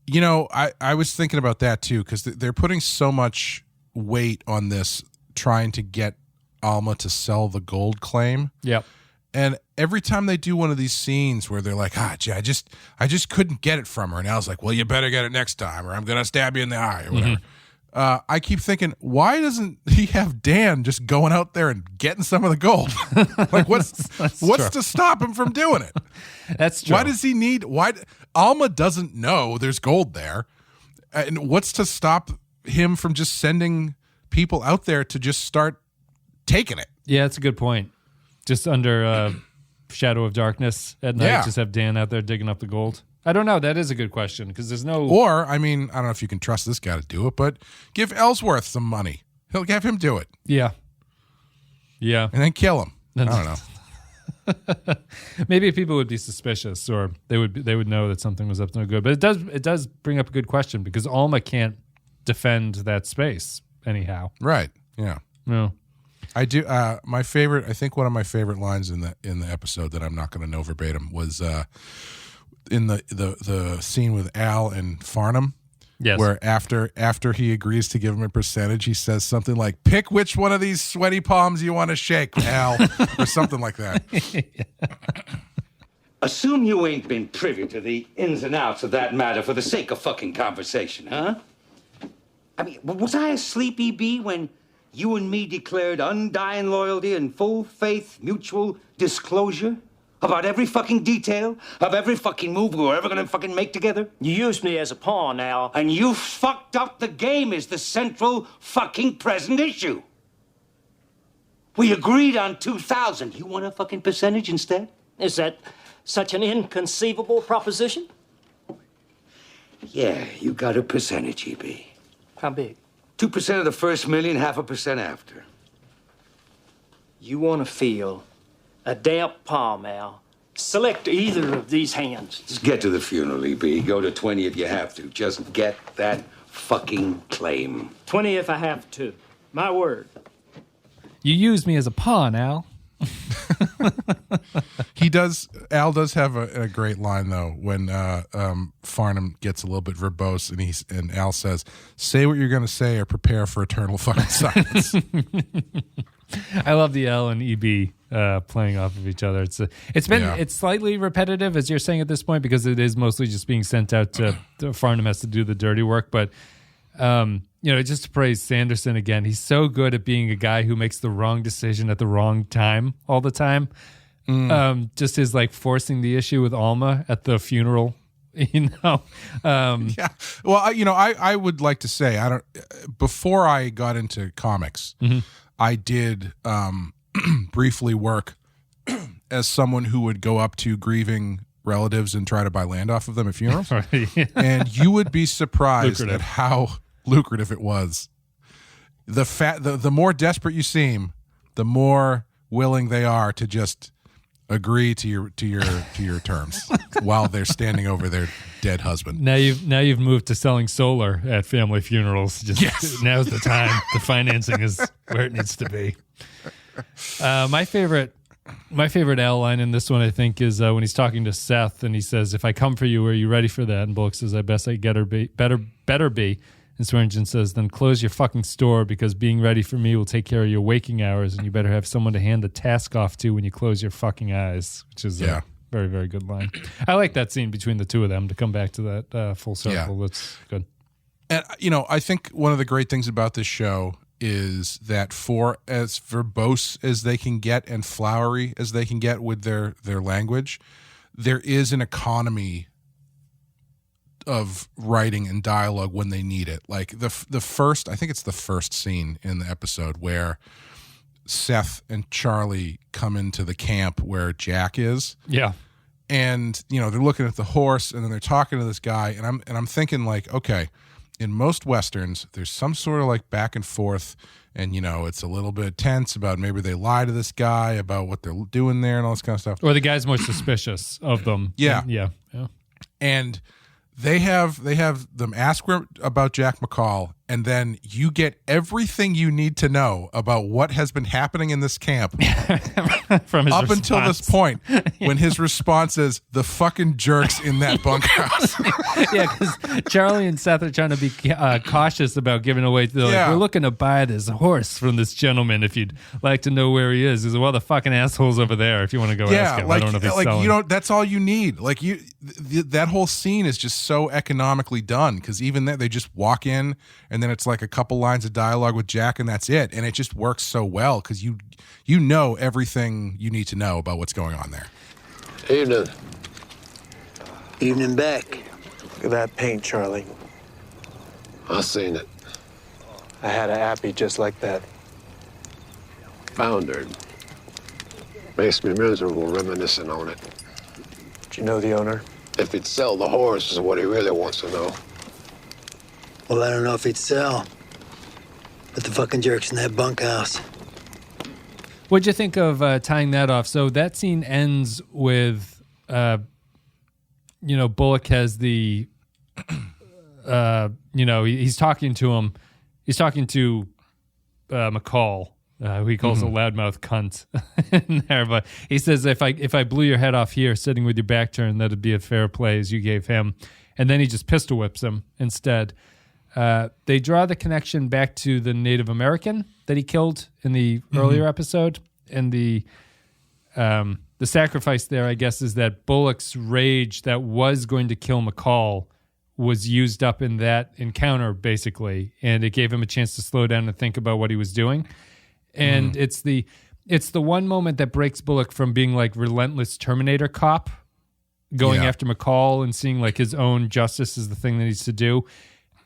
I was thinking about that too because they're putting so much weight on this trying to get Alma to sell the gold claim. Yep. And every time they do one of these scenes where they're like, gee, I just couldn't get it from her. And Al's like, well, you better get it next time or I'm going to stab you in the eye or whatever. I keep thinking, why doesn't he have Dan just going out there and getting some of the gold? Like, what's to stop him from doing it? That's true. Why does he need? Alma doesn't know there's gold there, and what's to stop him from just sending people out there to just start taking it? Yeah, that's a good point. Just under shadow of darkness at night, just have Dan out there digging up the gold. I don't know. That is a good question because there's no. Or, I mean, I don't know if you can trust this guy to do it, but give Ellsworth some money. He'll have him do it. Yeah. Yeah. And then kill him. I don't know. Maybe people would be suspicious, or they would know that something was up to no good. But it does bring up a good question because Alma can't defend that space anyhow. Right. Yeah. No. I do. My favorite. I think one of my favorite lines in the episode that I'm not going to know verbatim was in the scene with Al and Farnum, Yes. Where after he agrees to give him a percentage, he says something like, "Pick which one of these sweaty palms you want to shake, Al," or something like that. Assume you ain't been privy to the ins and outs of that matter for the sake of fucking conversation, huh? I mean, was I a sleepy bee when you and me declared undying loyalty and full faith, mutual disclosure about every fucking detail of every fucking move we were ever gonna fucking make together? You used me as a pawn, Al. And you fucked up the game is the central fucking present issue. We agreed on 2,000. You want a fucking percentage instead? Is that such an inconceivable proposition? Yeah, you got a percentage, EB. How big? 2% of the first million, 0.5% after. You want to feel a damp palm, Al. Select either of these hands. Just get to the funeral, EB. Go to 20 if you have to. Just get that fucking claim. 20 if I have to. My word. You used me as a pawn, Al. Al does have a great line though when Farnum gets a little bit verbose and Al says, "Say what you're going to say or prepare for eternal fucking silence." I love the L and EB playing off of each other. It's slightly repetitive, as you're saying at this point, because it is mostly just being sent out to Farnum has to do the dirty work. But just to praise Sanderson again, he's so good at being a guy who makes the wrong decision at the wrong time all the time. Just his like forcing the issue with Alma at the funeral. Yeah. Well, I would like to say before I got into comics. Mm-hmm. I did briefly work as someone who would go up to grieving relatives and try to buy land off of them at funerals. Yeah. And you would be surprised at how lucrative it was. The more desperate you seem, the more willing they are to just agree to your terms while they're standing over their dead husband. Now you've moved to selling solar at family funerals. Yes. Now's the time. The financing is where it needs to be. My favorite Al line in this one, I think, is when he's talking to Seth and he says, "If I come for you, are you ready for that?" And Bullock says, "I best I better be." And Swearingen says, "Then close your fucking store because being ready for me will take care of your waking hours, and you better have someone to hand the task off to when you close your fucking eyes," which is a very, very good line. I like that scene between the two of them to come back to that full circle. Yeah. That's good. And, I think one of the great things about this show is that for as verbose as they can get and flowery as they can get with their language, there is an economy of writing and dialogue when they need it. Like the first, I think it's the first scene in the episode where Seth and Charlie come into the camp where Jack is. Yeah. And, they're looking at the horse and then they're talking to this guy and I'm thinking like, okay, in most Westerns, there's some sort of like back and forth and, it's a little bit tense about maybe they lie to this guy about what they're doing there and all this kind of stuff. Or the guy's more suspicious of them. Yeah. Yeah. And they have them ask about Jack McCall, and then you get everything you need to know about what has been happening in this camp from his up response. until this point, when his response is the fucking jerks in that bunkhouse. Yeah, because Charlie and Seth are trying to be cautious about giving away. They're like, "We're looking to buy this horse from this gentleman. If you'd like to know where he is." He's like, "Well, the fucking asshole's over there. If you want to go ask him." I don't know if he's selling. That's all you need. Like that whole scene is just so economically done because even that they just walk in and then it's like a couple lines of dialogue with Jack and that's it, and it just works so well because you know everything you need to know about what's going on there. Evening. Evening back. Look at that paint, Charlie. I seen it. I had a appy just like that. Foundered. Makes me miserable reminiscing on it. Do you know the owner? If he'd sell the horse is what he really wants to know. Well, I don't know if he'd sell, but the fucking jerk's in that bunkhouse. What'd you think of tying that off? So that scene ends with, Bullock has the, he's talking to him. He's talking to McCall, who he calls a loudmouth cunt in there. But he says, if I blew your head off here, sitting with your back turned, that'd be a fair play as you gave him. and then he just pistol whips him instead. They draw the connection back to the Native American that he killed in the earlier episode, and the sacrifice there, I guess, is that Bullock's rage that was going to kill McCall was used up in that encounter, basically, and it gave him a chance to slow down and think about what he was doing. And it's the one moment that breaks Bullock from being like relentless Terminator cop, going after McCall and seeing like his own justice is the thing that he needs to do.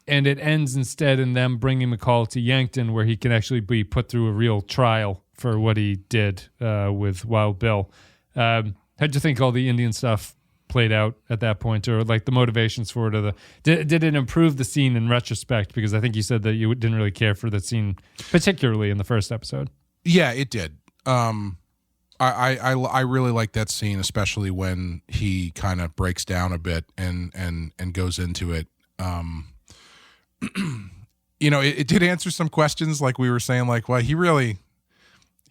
And it ends instead in them bringing McCall to Yankton, where he can actually be put through a real trial for what he did with Wild Bill. How'd you think all the Indian stuff played out at that point, or like the motivations for it? Or did it improve the scene in retrospect? Because I think you said that you didn't really care for that scene, particularly in the first episode. Yeah, it did. I really like that scene, especially when he kind of breaks down a bit and goes into it. It did answer some questions, like we were saying, like, well, he really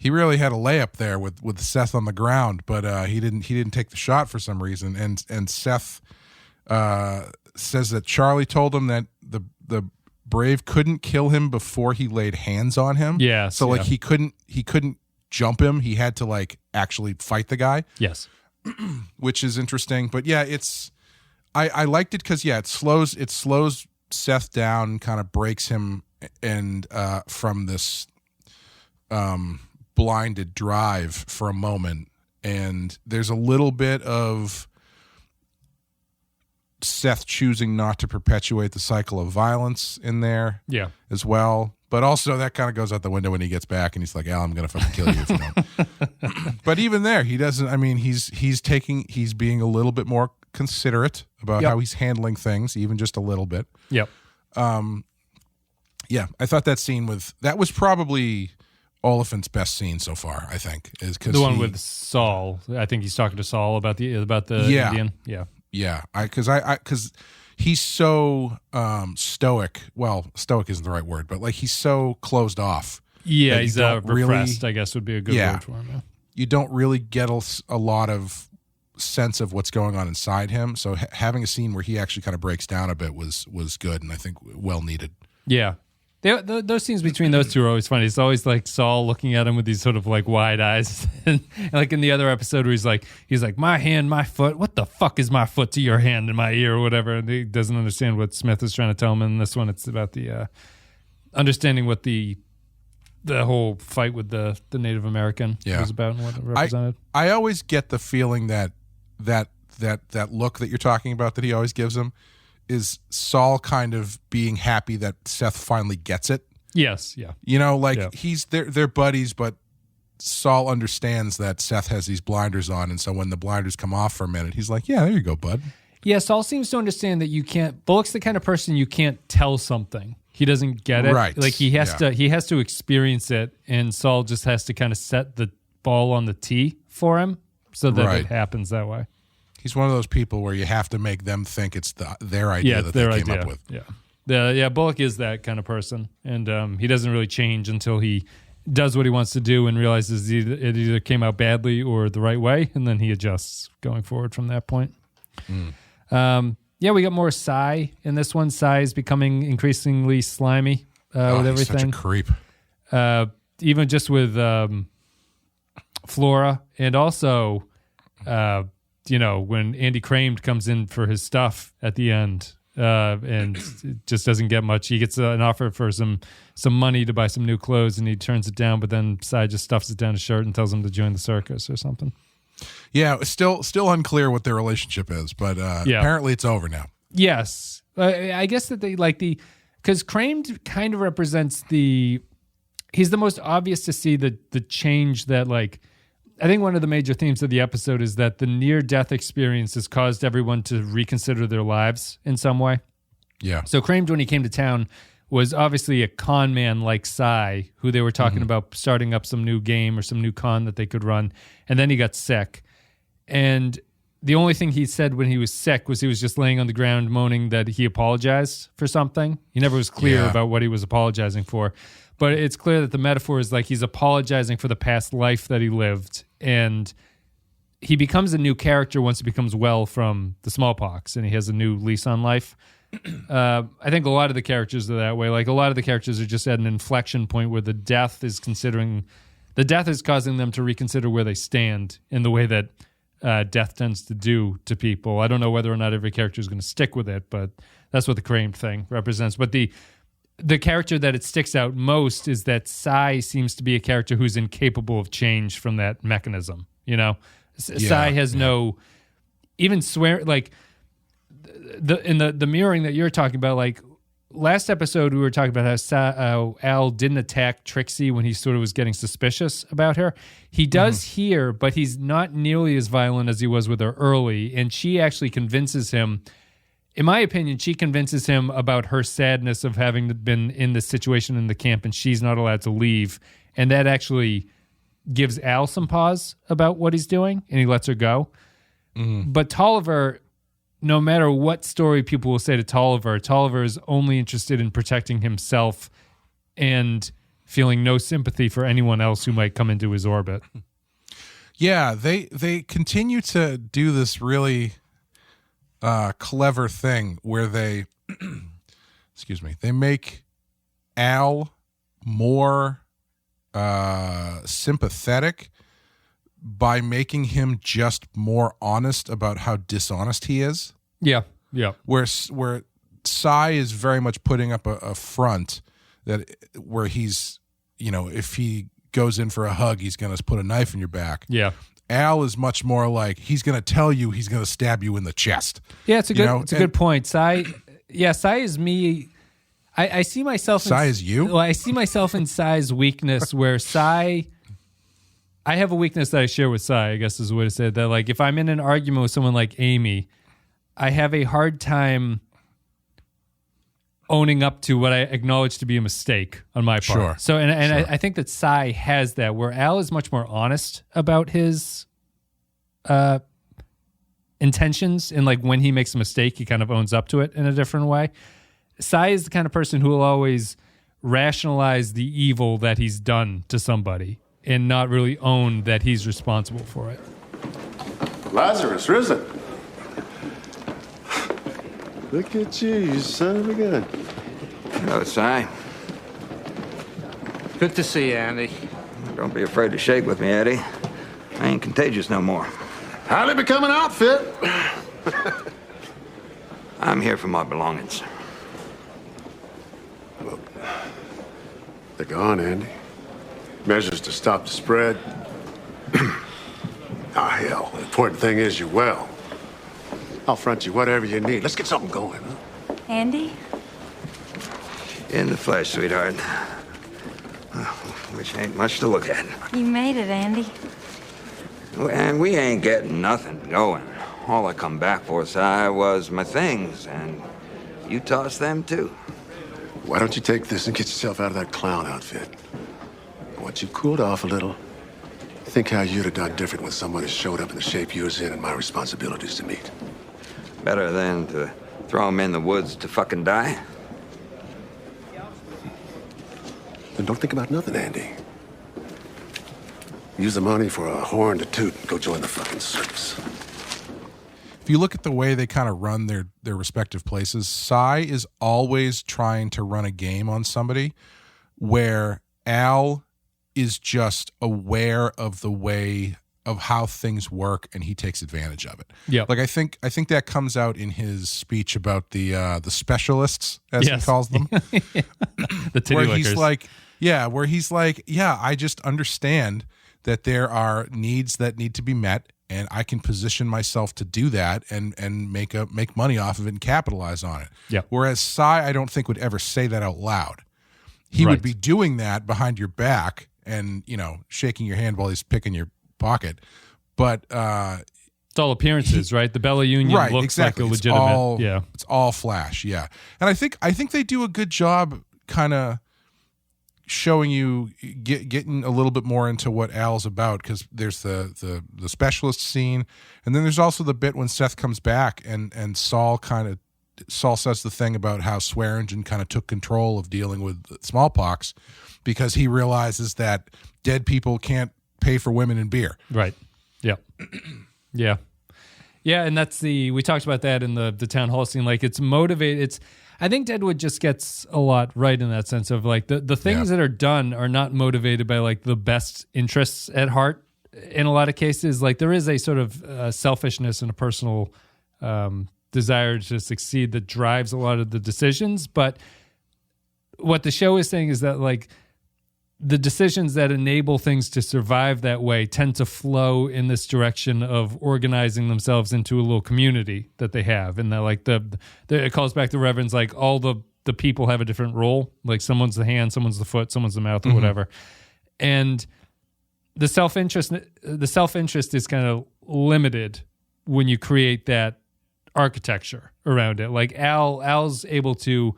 had a layup there with Seth on the ground, but he didn't take the shot for some reason. And Seth says that Charlie told him that the Brave couldn't kill him before he laid hands on him. Yeah. So like he couldn't jump him. He had to like actually fight the guy. Yes. Which is interesting. But yeah, I liked it because it slows Seth down, kind of breaks him and from this blinded drive for a moment, and there's a little bit of Seth choosing not to perpetuate the cycle of violence in there as well. But also that kind of goes out the window when he gets back and he's like, Al, I'm going to fucking kill you if you don't. But even there, he doesn't, I mean, he's being a little bit more considerate about how he's handling things, even just a little bit. Yep. Yeah, I thought that scene that was probably Oliphant's best scene so far, I think. Is cause the one with Saul. I think he's talking to Saul about the Indian. Yeah. Yeah, because he's so stoic. Well, stoic isn't the right word, but like he's so closed off. Yeah, he's repressed, I guess would be a good word for him. Yeah. You don't really get a lot of sense of what's going on inside him. So having a scene where he actually kind of breaks down a bit was good, and I think well needed. Yeah. Those scenes between those two are always funny. It's always like Saul looking at him with these sort of like wide eyes. And like in the other episode where he's like, my hand, my foot. What the fuck is my foot to your hand and my ear or whatever? And he doesn't understand what Smith is trying to tell him. And in this one, it's about the understanding what the whole fight with the Native American was about and what it represented. I always get the feeling that look that you're talking about that he always gives him is Saul kind of being happy that Seth finally gets it. Yes, yeah. They're buddies, but Saul understands that Seth has these blinders on, and so when the blinders come off for a minute, he's like, yeah, there you go, bud. Yeah, Saul seems to understand that Bullock's the kind of person you can't tell something. He doesn't get it. Right. Like he has to experience it, and Saul just has to kind of set the ball on the tee for him so that it happens that way. He's one of those people where you have to make them think it's their idea that they came up with. Yeah, Bullock is that kind of person, and he doesn't really change until he does what he wants to do and realizes it either came out badly or the right way, and then he adjusts going forward from that point. We got more Cy in this one. Cy is becoming increasingly slimy with everything. He's such a creep. Even just with Flora, and also... when Andy Kramed comes in for his stuff at the end and just doesn't get much. He gets an offer for some money to buy some new clothes, and he turns it down, but then Cy just stuffs it down his shirt and tells him to join the circus or something. Yeah, it's still unclear what their relationship is, but apparently it's over now. Yes. I guess that they because Kramed kind of represents he's the most obvious to see the change that I think one of the major themes of the episode is that the near-death experience has caused everyone to reconsider their lives in some way. Yeah. So Kramed, when he came to town, was obviously a con man like Cy, who they were talking about starting up some new game or some new con that they could run. And then he got sick. And the only thing he said when he was sick was he was just laying on the ground moaning that he apologized for something. He never was clear about what he was apologizing for. But it's clear that the metaphor is like he's apologizing for the past life that he lived. And he becomes a new character once he becomes well from the smallpox, and he has a new lease on life. I think a lot of the characters are that way. Like, a lot of the characters are just at an inflection point where the death is causing them to reconsider where they stand in the way that death tends to do to people. I don't know whether or not every character is going to stick with it, but that's what the Crane thing represents. But the character that it sticks out most is that Cy seems to be a character who's incapable of change from that mechanism. You know, Cy has no even swear like. The mirroring that you're talking about, like last episode, we were talking about how Al didn't attack Trixie when he sort of was getting suspicious about her. He does here, but he's not nearly as violent as he was with her early. And she actually convinces him, in my opinion, she convinces him about her sadness of having been in this situation in the camp and she's not allowed to leave. And that actually gives Al some pause about what he's doing, and he lets her go. But Tolliver, no matter what story people will say to Tolliver is only interested in protecting himself and feeling no sympathy for anyone else who might come into his orbit. Yeah, they continue to do this really clever thing where they, they make Al more sympathetic by making him just more honest about how dishonest he is. Yeah. Where Cy is very much putting up a front that where he's, if he goes in for a hug, he's going to put a knife in your back. Yeah. Al is much more like he's going to tell you he's going to stab you in the chest. Yeah, it's a good point. Cy is me. I see myself. Cy is you. Well, I see myself in Cy's weakness, where Cy. I have a weakness that I share with Cy, I guess is the way to say it, that like if I'm in an argument with someone like Amy, I have a hard time owning up to what I acknowledge to be a mistake on my part. Sure. So, I think that Cy has that, where Al is much more honest about his intentions, and like when he makes a mistake, he kind of owns up to it in a different way. Cy is the kind of person who will always rationalize the evil that he's done to somebody and not really own that he's responsible for it. Lazarus, risen. Look at you son of a gun. Hello, Cy. Good to see you, Andy. Don't be afraid to shake with me, Eddie. I ain't contagious no more. How'd it become an outfit? I'm here for my belongings. Look, they're gone, Andy. Measures to stop the spread. Hell, the important thing is you're well. I'll front you whatever you need. Let's get something going, huh? Andy? In the flesh, sweetheart. Which ain't much to look at. You made it, Andy. And we ain't getting nothing going. All I come back for, Si, was my things, and you tossed them too. Why don't you take this and get yourself out of that clown outfit? Once you've cooled off a little, think how you'd have done different when someone has showed up in the shape you was in and my responsibilities to meet. Better than to throw him in the woods to fucking die? Then don't think about nothing, Andy. Use the money for a horn to toot and go join the fucking circus. If you look at the way they kind of run their respective places, Cy is always trying to run a game on somebody where Al is just aware of the way of how things work and he takes advantage of it. Yeah. Like I think that comes out in his speech about the specialists, as he calls them. The titty where lickers. he's like, I just understand that there are needs that need to be met, and I can position myself to do that and make money off of it and capitalize on it. Yeah. Whereas Cy, I don't think would ever say that out loud. He would be doing that behind your back and, shaking your hand while he's picking your pocket. But it's all appearances, right? The Bella Union looks like a legitimate. It's all flash, yeah. And I think they do a good job kind of showing you, getting a little bit more into what Al's about, because there's the specialist scene, and then there's also the bit when Seth comes back and Saul says the thing about how Swearingen kind of took control of dealing with smallpox because he realizes that dead people can't pay for women and beer. Right. Yeah. Yeah. Yeah, and we talked about that in the town hall scene. Like, it's motivated. I think Deadwood just gets a lot right in that sense of like the things that are done are not motivated by like the best interests at heart. In a lot of cases, like there is a sort of selfishness and a personal desire to succeed that drives a lot of the decisions. But what the show is saying is that like the decisions that enable things to survive that way tend to flow in this direction of organizing themselves into a little community that they have. And that like it calls back to Reverend's, like all the people have a different role. Like someone's the hand, someone's the foot, someone's the mouth or whatever. And the self-interest is kind of limited when you create that architecture around it. Like Al's able to,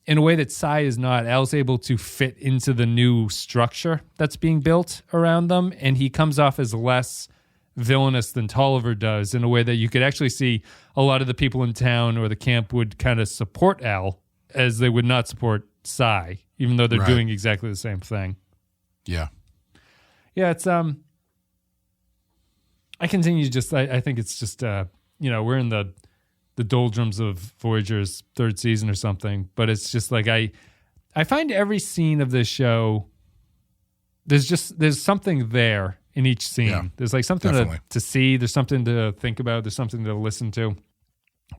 in a way that Cy is not, Al's able to fit into the new structure that's being built around them, and he comes off as less villainous than Tolliver does in a way that you could actually see a lot of the people in town or the camp would kind of support Al as they would not support Cy, even though they're doing exactly the same thing. Yeah. Yeah, it's I continue just I think it's just we're in the doldrums of Voyager's third season or something, but it's just like I find every scene of this show there's something there in each scene. Yeah, there's like something to see, there's something to think about, there's something to listen to.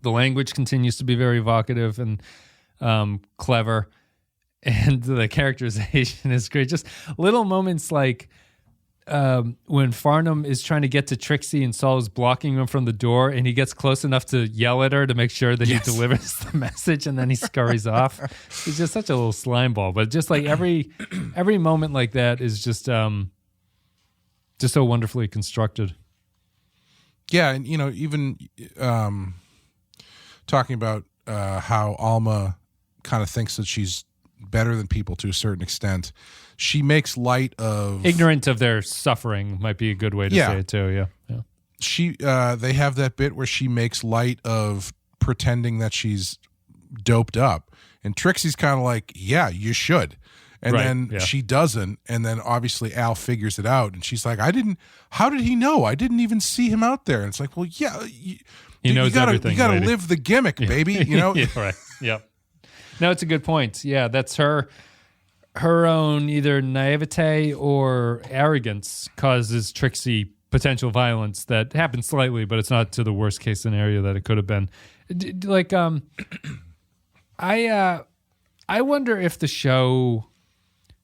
The language continues to be very evocative and clever, and the characterization is great. Just little moments like when Farnum is trying to get to Trixie and Saul is blocking him from the door, and he gets close enough to yell at her to make sure that he delivers the message, and then he scurries off. He's just such a little slime ball. But just like every moment like that is just so wonderfully constructed. Yeah, and even talking about how Alma kind of thinks that she's better than people to a certain extent. She makes light of ignorant of their suffering might be a good way to say it too. Yeah. She they have that bit where she makes light of pretending that she's doped up, and Trixie's kind of like, "Yeah, you should," and then she doesn't, and then obviously Al figures it out, and she's like, "I didn't. How did he know? I didn't even see him out there." And it's like, "Well, yeah, he knows everything. You got to live the gimmick, baby. You know." Yeah, right. Yep. No, it's a good point. Yeah, that's her own either naivete or arrogance causes Trixie potential violence that happens slightly, but it's not to the worst case scenario that it could have been. Like, I wonder if the show.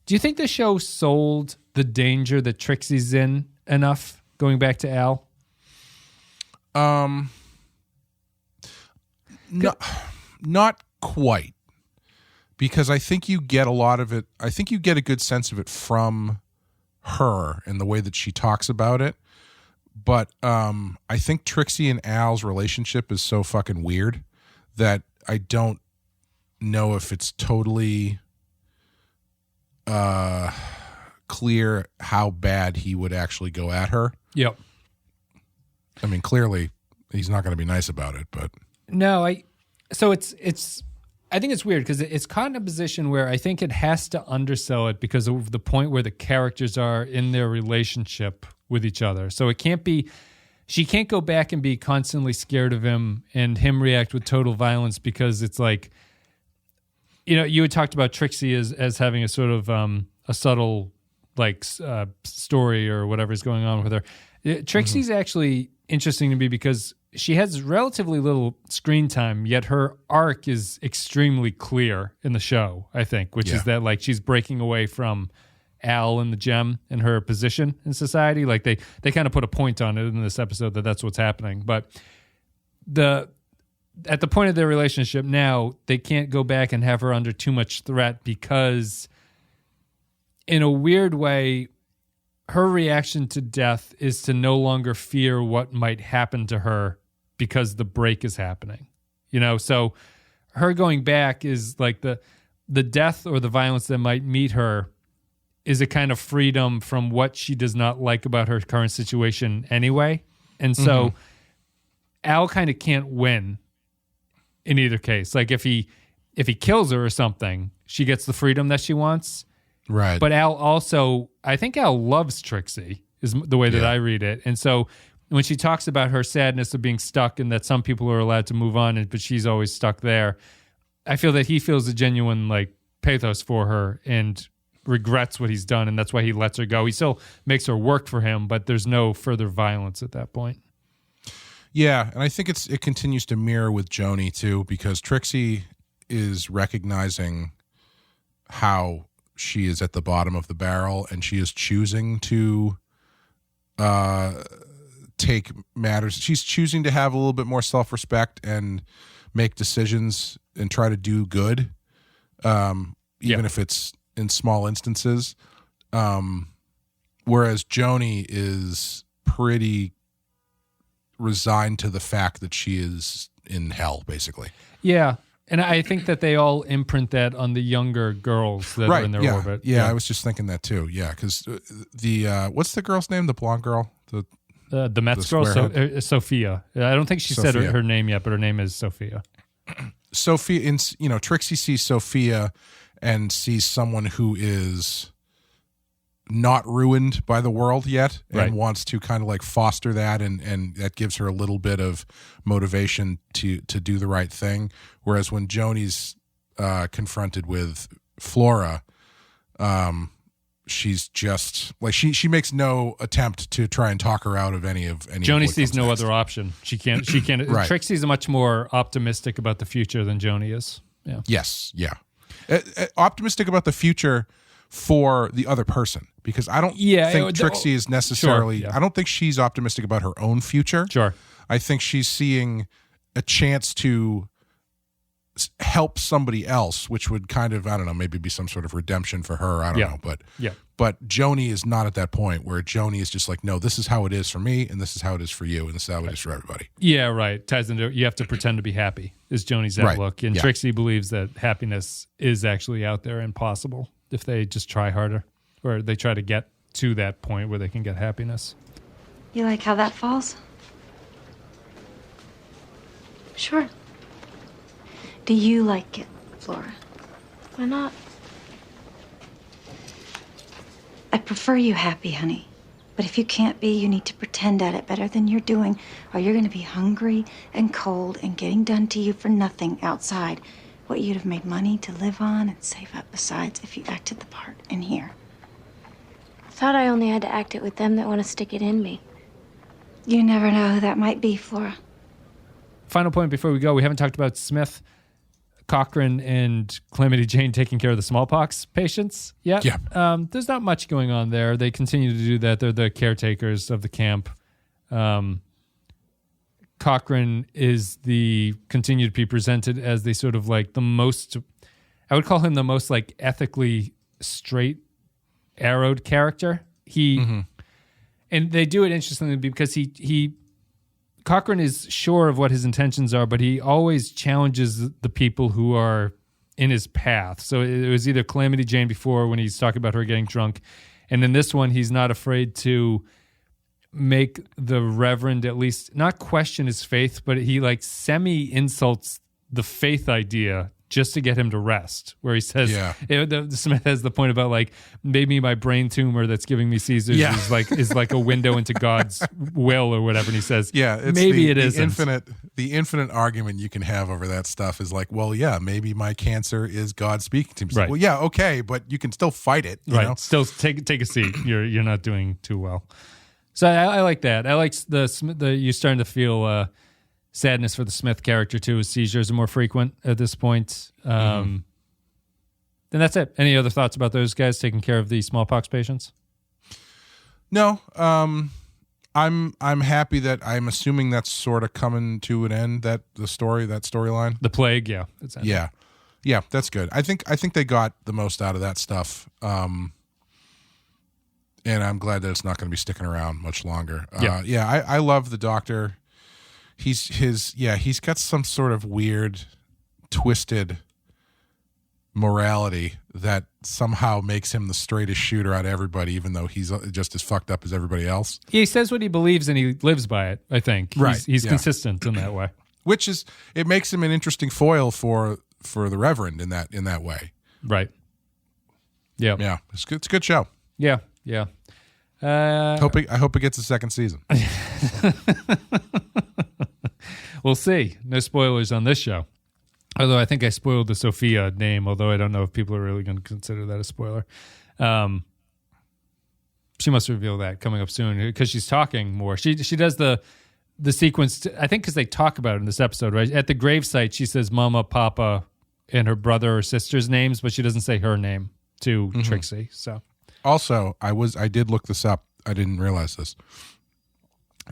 Do you think the show sold the danger that Trixie's in enough? Going back to Al. Not quite. Because I think you get a lot of it. I think you get a good sense of it from her and the way that she talks about it. But I think Trixie and Al's relationship is so fucking weird that I don't know if it's totally clear how bad he would actually go at her. Yep. I mean, clearly he's not going to be nice about it, but no. So it's. I think it's weird because it's caught in a position where I think it has to undersell it because of the point where the characters are in their relationship with each other. So it can't be, she can't go back and be constantly scared of him and him react with total violence because it's like, you had talked about Trixie as having a sort of a subtle like story or whatever is going on with her. Trixie's actually interesting to me because she has relatively little screen time, yet her arc is extremely clear in the show, I think, which is that like she's breaking away from Al and the Gem and her position in society. Like they kind of put a point on it in this episode that that's what's happening. But at the point of their relationship now, they can't go back and have her under too much threat because in a weird way, her reaction to death is to no longer fear what might happen to her because the break is happening, so her going back is like the death or the violence that might meet her is a kind of freedom from what she does not like about her current situation anyway. And so Al kind of can't win in either case. Like if he kills her or something, she gets the freedom that she wants. Right. But Al also, I think Al loves Trixie is the way that I read it. And so when she talks about her sadness of being stuck and that some people are allowed to move on, but she's always stuck there, I feel that he feels a genuine like pathos for her and regrets what he's done, and that's why he lets her go. He still makes her work for him, but there's no further violence at that point. Yeah, and I think it continues to mirror with Joni too, because Trixie is recognizing how she is at the bottom of the barrel, and she is choosing to take matters. She's choosing to have a little bit more self-respect and make decisions and try to do good, even if it's in small instances. Whereas Joni is pretty resigned to the fact that she is in hell, basically. Yeah. And I think that they all imprint that on the younger girls that are in their orbit. Yeah, I was just thinking that too. Yeah, because the what's the girl's name? The blonde girl? The Mets girl? Sophia. I don't think she said her name yet, but her name is Sophia. Sophia, Trixie sees Sophia and sees someone who is not ruined by the world yet and wants to kind of like foster that, and that gives her a little bit of motivation to do the right thing. Whereas when Joni's confronted with Flora, she's just like she makes no attempt to try and talk her out of any Joni sees no other option. She can't right. Trixie's much more optimistic about the future than Joni is. Yeah. Yes, yeah. Optimistic about the future for the other person, because I don't think Trixie is necessarily I don't think she's optimistic about her own future. Sure. I think she's seeing a chance to help somebody else, which would kind of, I don't know, maybe be some sort of redemption for her. I don't know. But Joni is not at that point where Joni is just like, no, this is how it is for me, and this is how it is for you, and this is how it is for everybody. Yeah, right. Ties into, you have to pretend to be happy is Joni's outlook. And Trixie believes that happiness is actually out there and possible if they just try harder, or they try to get to that point where they can get happiness. You like how that falls? Sure. Do you like it, Flora? Why not? I prefer you happy, honey. But if you can't be, you need to pretend at it better than you're doing, or you're going to be hungry and cold and getting done to you for nothing outside what you'd have made money to live on and save up besides if you acted the part in here. I thought I only had to act it with them that want to stick it in me. You never know who that might be, Flora. Final point before we go, we haven't talked about Smith, Cochran, and Calamity Jane taking care of the smallpox patients yet. Yeah. There's not much going on there. They continue to do that. They're the caretakers of the camp. Cochran is continued to be presented as the sort of like the most, I would call him the most like ethically straight arrowed character. And they do it interestingly because Cochran is sure of what his intentions are, but he always challenges the people who are in his path. So it was either Calamity Jane before when he's talking about her getting drunk, and then this one he's not afraid to make the Reverend at least not question his faith, but he like semi-insults the faith idea just to get him to rest, where he says, Smith has the point about like, maybe my brain tumor that's giving me seizures is like a window into God's will or whatever. And he says, it's maybe it isn't. The infinite argument you can have over that stuff is like, well, yeah, maybe my cancer is God speaking to me. Right. Well, yeah, okay, but you can still fight it. You know? Still take a seat. You're not doing too well. So I like that. I like you're starting to feel sadness for the Smith character too, as seizures are more frequent at this point. Then that's it. Any other thoughts about those guys taking care of the smallpox patients? No. I'm happy that I'm assuming that's sort of coming to an end, that storyline. The plague, Yeah, that's good. I think they got the most out of that stuff. And I'm glad that it's not going to be sticking around much longer. I love the Doctor. He's got some sort of weird, twisted morality that somehow makes him the straightest shooter out of everybody, even though he's just as fucked up as everybody else. He says what he believes and he lives by it, I think. Right. He's consistent in that way. Which is, it makes him an interesting foil for the Reverend in that way. Right. Yeah. Yeah. It's a good show. Yeah. I hope it gets a second season. We'll see. No spoilers on this show. Although I think I spoiled the Sophia name, although I don't know if people are really going to consider that a spoiler. She must reveal that coming up soon because she's talking more. She does the sequence, I think because they talk about it in this episode, right? At the gravesite, she says Mama, Papa, and her brother or sister's names, but she doesn't say her name to Trixie. So, also, I did look this up. I didn't realize this.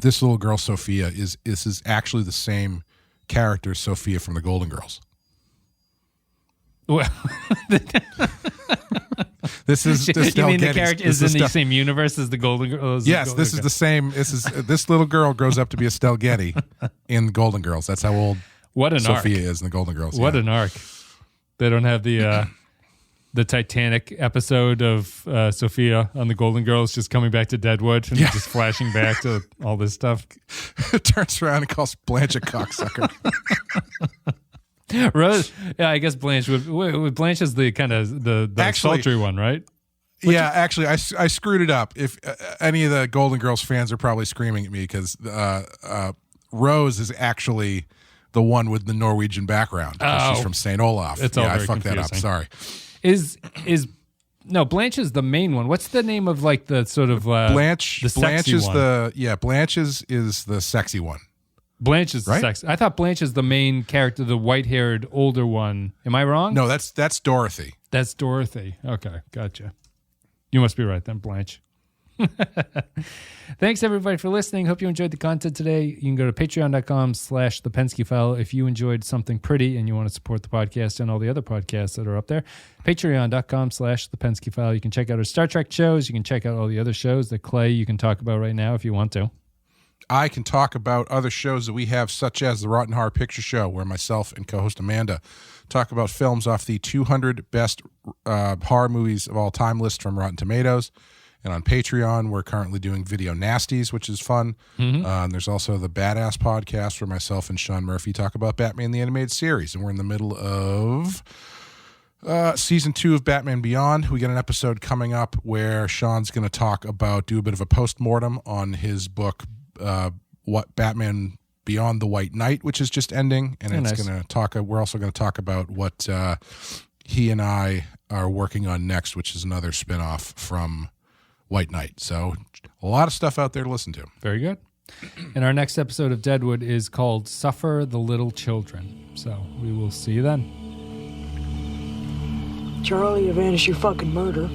This little girl, Sophia, is actually the same character as Sophia from the Golden Girls. Well, this is you mean the character is in the same universe as the Golden Girls? Yes, this is the same. This little girl grows up to be Estelle Getty in Golden Girls. That's how old Sophia is in the Golden Girls. What an arc! They don't have the Titanic episode of Sophia on the Golden Girls just coming back to Deadwood and just flashing back to all this stuff. Turns around and calls Blanche a cocksucker. Rose, yeah, I guess Blanche Blanche is the kind of the sultry one, right? Actually, I screwed it up. If any of the Golden Girls fans are probably screaming at me because Rose is actually the one with the Norwegian background. She's from St. Olaf. It's all I very fucked confusing. that up. Sorry. No, Blanche is the main one. What's the name of like the sort of Blanche? The Blanche sexy is one? Blanche is the sexy one. Blanche is right? the sexy. I thought Blanche is the main character, the white-haired older one. Am I wrong? No, that's Dorothy. That's Dorothy. Okay, gotcha. You must be right then, Blanche. Thanks everybody for listening. Hope you enjoyed the content today. You can go to patreon.com/thepenskyfile if you enjoyed something pretty and you want to support the podcast and all the other podcasts that are up there. Patreon.com/thepenskyfile. You can check out our Star Trek shows. You can check out all the other shows that Clay you can talk about right now if you want to. I can talk about other shows that we have, such as the Rotten Horror Picture Show, where myself and co-host Amanda talk about films off the 200 best horror movies of all time list from Rotten Tomatoes. And on Patreon, we're currently doing Video Nasties, which is fun. And there's also the Badass Podcast, where myself and Sean Murphy talk about Batman the Animated Series. And we're in the middle of season 2 of Batman Beyond. We got an episode coming up where Sean's going to do a bit of a post-mortem on his book, what Batman Beyond the White Knight, which is just ending, and we're also going to talk about what he and I are working on next, which is another spin-off from White Knight. So a lot of stuff out there to listen to. Very good. And our next episode of Deadwood is called Suffer the Little Children. So we will see you then. Charlie, you vanished your fucking murder.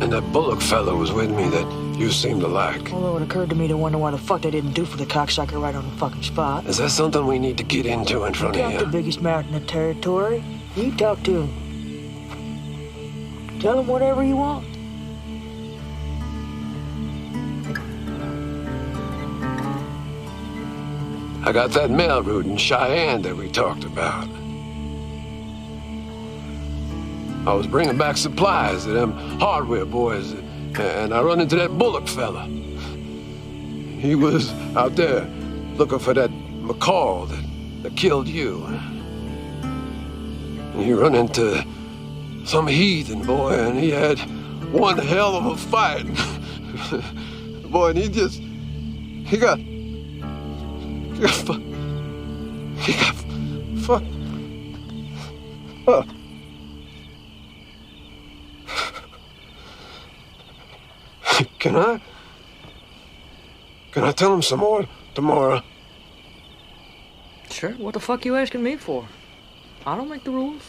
And that Bullock fellow was with me that you seem to like. Although it occurred to me to wonder why the fuck they didn't do for the cocksucker right on the fucking spot. Is that something we need to get into in front of You you? got the biggest mouth in the territory. You talk to him. Tell him whatever you want. I got that mail route in Cheyenne that we talked about. I was bringing back supplies to them hardware boys, and I run into that Bullock fella. He was out there looking for that McCall that killed you. And he run into some heathen boy, and he had one hell of a fight. Boy, and he got fucked. Can I tell him some more tomorrow? Sure, what the fuck you asking me for? I don't make the rules.